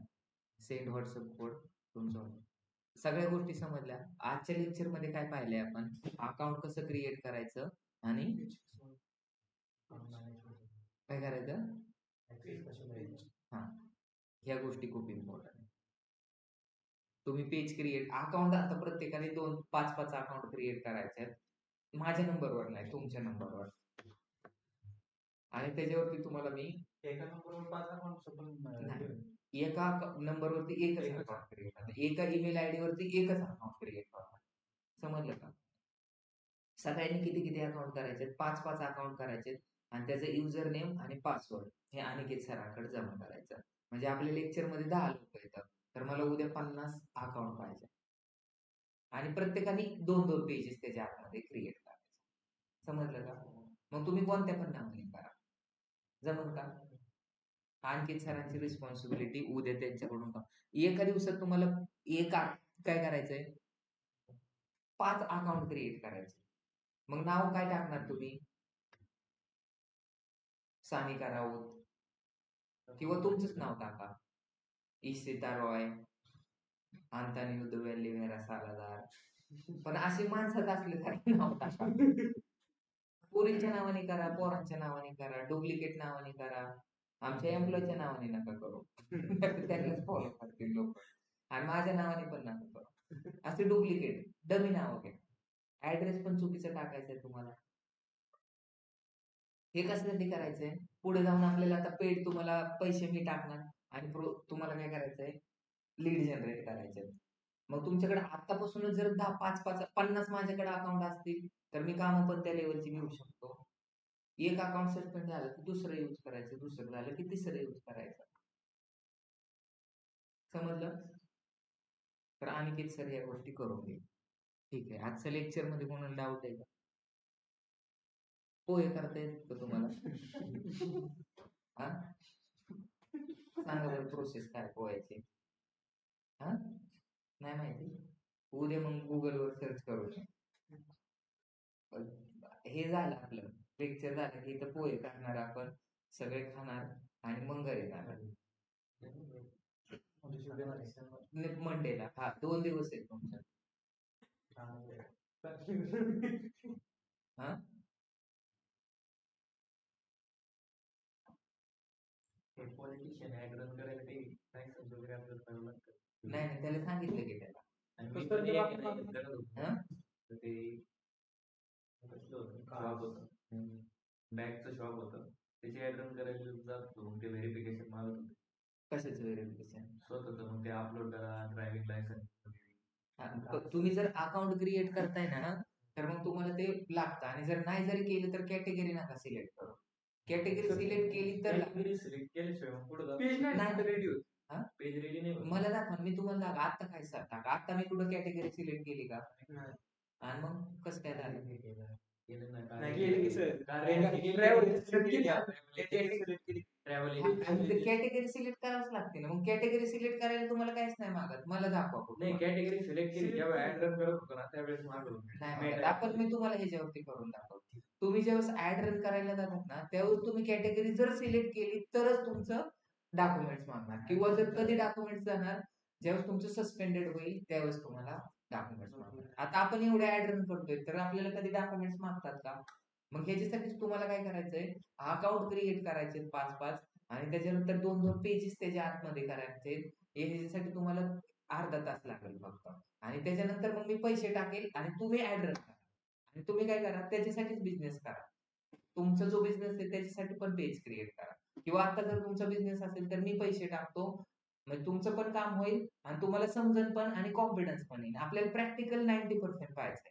सेंड व्हॉट्सअप कोड तुमचा. सगळ्या गोष्टी समजल्या. आजच्या लेक्चर मध्ये काय पाहिलंय आपण? अकाउंट कसं क्रिएट करायचं आणि काय करायचं? हा, ह्या गोष्टी खूप इम्पॉर्टंट. तुम्ही पेज क्रिएट अकाउंट आता प्रत्येकाने 5-5 अकाउंट क्रिएट करायचे आहेत. माझ्या नंबरवर नाही, तुमच्या नंबरवर. आणि त्याच्यावरती तुम्हाला मी एका नंबरवर 5 अकाउंट एका नंबरवरती एकच अकाउंट क्रिएट करणार. एका ईमेल आयडी वरती एकच अकाउंट क्रिएट करणार. समजलं का? सगळ्यांनी किती किती अकाउंट करायचे? 5-5 अकाउंट करायचे आणि त्याचं युजर नेम आणि पासवर्ड हे अनिकेत सरांकडे जमा करायचं. म्हणजे आपल्या लेक्चर मध्ये 10 लोक येतात, तर मला उद्या 50 अकाउंट पाहिजे आणि प्रत्येकाने 2-2 पेजेस त्याच्या आतमध्ये क्रिएट करायचे. समजलं का? मग तुम्ही कोणत्या पण नावाने करा, जमल का? आणखी सरांची रिस्पॉन्सिबिलिटी उद्या त्यांच्याकडून का. एका दिवसात तुम्हाला काय करायचंय? 5 अकाउंट क्रिएट करायचे. मग नाव काय टाकणार तुम्ही? सानिका राऊत किंवा तुमचंच नाव टाका. इशिता रॉय, आंतानी उदवेलिव्हेरा सालादार. पण असे माणसात असल्यासारखे नाव टाका. पोरींच्या नावाने करा, पोरांच्या नावाने करा, डुप्लिकेट नावाने करा. आमच्या एम्प्लॉयच्या नावाने नका करू. त्यांनाच फॉलो करतील लोक. आणि माझ्या नावाने पण नका करू. असे डुप्लिकेट डमी नाव घ्या. ऍड्रेस पण चुकीचं टाकायचंय तुम्हाला. हे कशासाठी करायचंय? पुढे जाऊन आपल्याला आता पेड तुम्हाला पैसे मी टाकणार आणि तुम्हाला काय करायचंय? लीड जनरेट करायचंय. मग तुमच्याकडे आतापासूनच जर 50 माझ्याकडे अकाउंट असतील तर मी कामं पण त्या लेवलची घेऊ शकतो. एक अकाउंट सस्पेंड झालं की दुसरं यूज करायचं, दुसरं झालं की तिसरं यूज करायचं. समजलं? तर अनिकेत सर या गोष्टी करून घे. ठीक आहे. आजच्या लेक्चर मध्ये कोणाला डाऊट आहे का? पोहे करता येत का तुम्हाला? हा, सांगा बरं प्रोसेस काय पोहायची? हा, नाही माहिती? उद्या मग गुगलवर सर्च करू. हे झालं आपलं लेक्चर झालं की इथं पोहे करणार आपण, सगळे खाणार आणि मग घरी जाणार. मंडेला. हा, 2 दिवस आहेत तुमच्या. हा, पॉलिटिशियन ऍग्रन करायला ते लायसन्स वगैरे आपल्याला करावं लागतं. नाही त्याला सांगितलं की त्याला. आणि मी पण एक करत होतो. हा? तर ते शॉप होतं, बॅगचं शॉप होतं, त्याची ऍड्रन करायला जात होतो. मग ते व्हेरिफिकेशन मागत होते. कशाचं व्हेरिफिकेशन? स्वतःच. मग ते अपलोड करा, ड्रायव्हिंग लायसन्स. तुम्ही जर अकाउंट क्रिएट करताय ना, तर मग तुम्हाला ते लागतं. आणि जर नाही जरी केलं तर कॅटेगरी नका सिलेक्ट करू. कॅटेगरी सिलेक्ट केली तर सिलेक्ट केल्याशिवाय पुढे पेज नाही रेडी होत. हा? पेज रेडी नाही होत. मला दाखवा, मी तुम्हाला दाखवा. आता काय सर टाका? आता मी कुठं कॅटेगरी सिलेक्ट केली का? आणि मग कसं काय झालं? कॅटेगरी सिलेक्ट करावंच लागते ना. मग कॅटेगरी सिलेक्ट करायला तुम्हाला काहीच नाही मागत. मला दाखवा कुठं. नाही, कॅटेगरी सिलेक्ट केली जेव्हा ऍड रन करत होतो ना त्यावेळेस मागवलं नाही मागत. आपण मी तुम्हाला ह्याच्यावरती करून दाखवतो. तुम्ही जेव्हा ऍड रन करायला जातात ना, त्यावेळेस तुम्ही कॅटेगरी जर सिलेक्ट केली तरच तुमचं डॉक्युमेंट्स मागणार. किंवा जर कधी डॉक्युमेंट्स जाणार, ज्यावेळेस तुमचं सस्पेंडेड होईल त्यावेळेस तुम्हाला डॉक्युमेंट्स मागणार. आता आपण एवढे ऍड रन करतोय तर आपल्याला कधी डॉक्युमेंट्स मागतात का? मग ह्याच्यासाठी तुम्हाला काय करायचंय? अकाउंट क्रिएट करायचे 5-5 आणि त्याच्यानंतर 2-2 पेजेस त्याच्या आतमध्ये करायचे. ह्याच्यासाठी तुम्हाला अर्धा तास लागेल फक्त. आणि त्याच्यानंतर मग मी पैसे टाकेल आणि तुम्ही ऍड रन करा. आणि तुम्ही काय करा? त्याच्यासाठीच बिझनेस करा. तुमचा जो बिझनेस आहे त्याच्यासाठी पण पेज क्रिएट करा. किंवा आता जर तुमचा बिझनेस असेल तर मी पैसे टाकतो, म्हणजे तुमचं पण काम होईल आणि तुम्हाला समजन पण आणि कॉन्फिडन्स पण येईल. आपल्याला प्रॅक्टिकल 90% पाहिजे.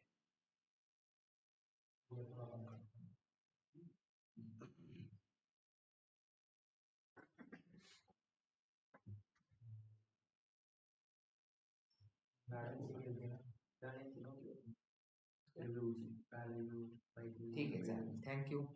ठीक आहे, चालेल. थँक्यू.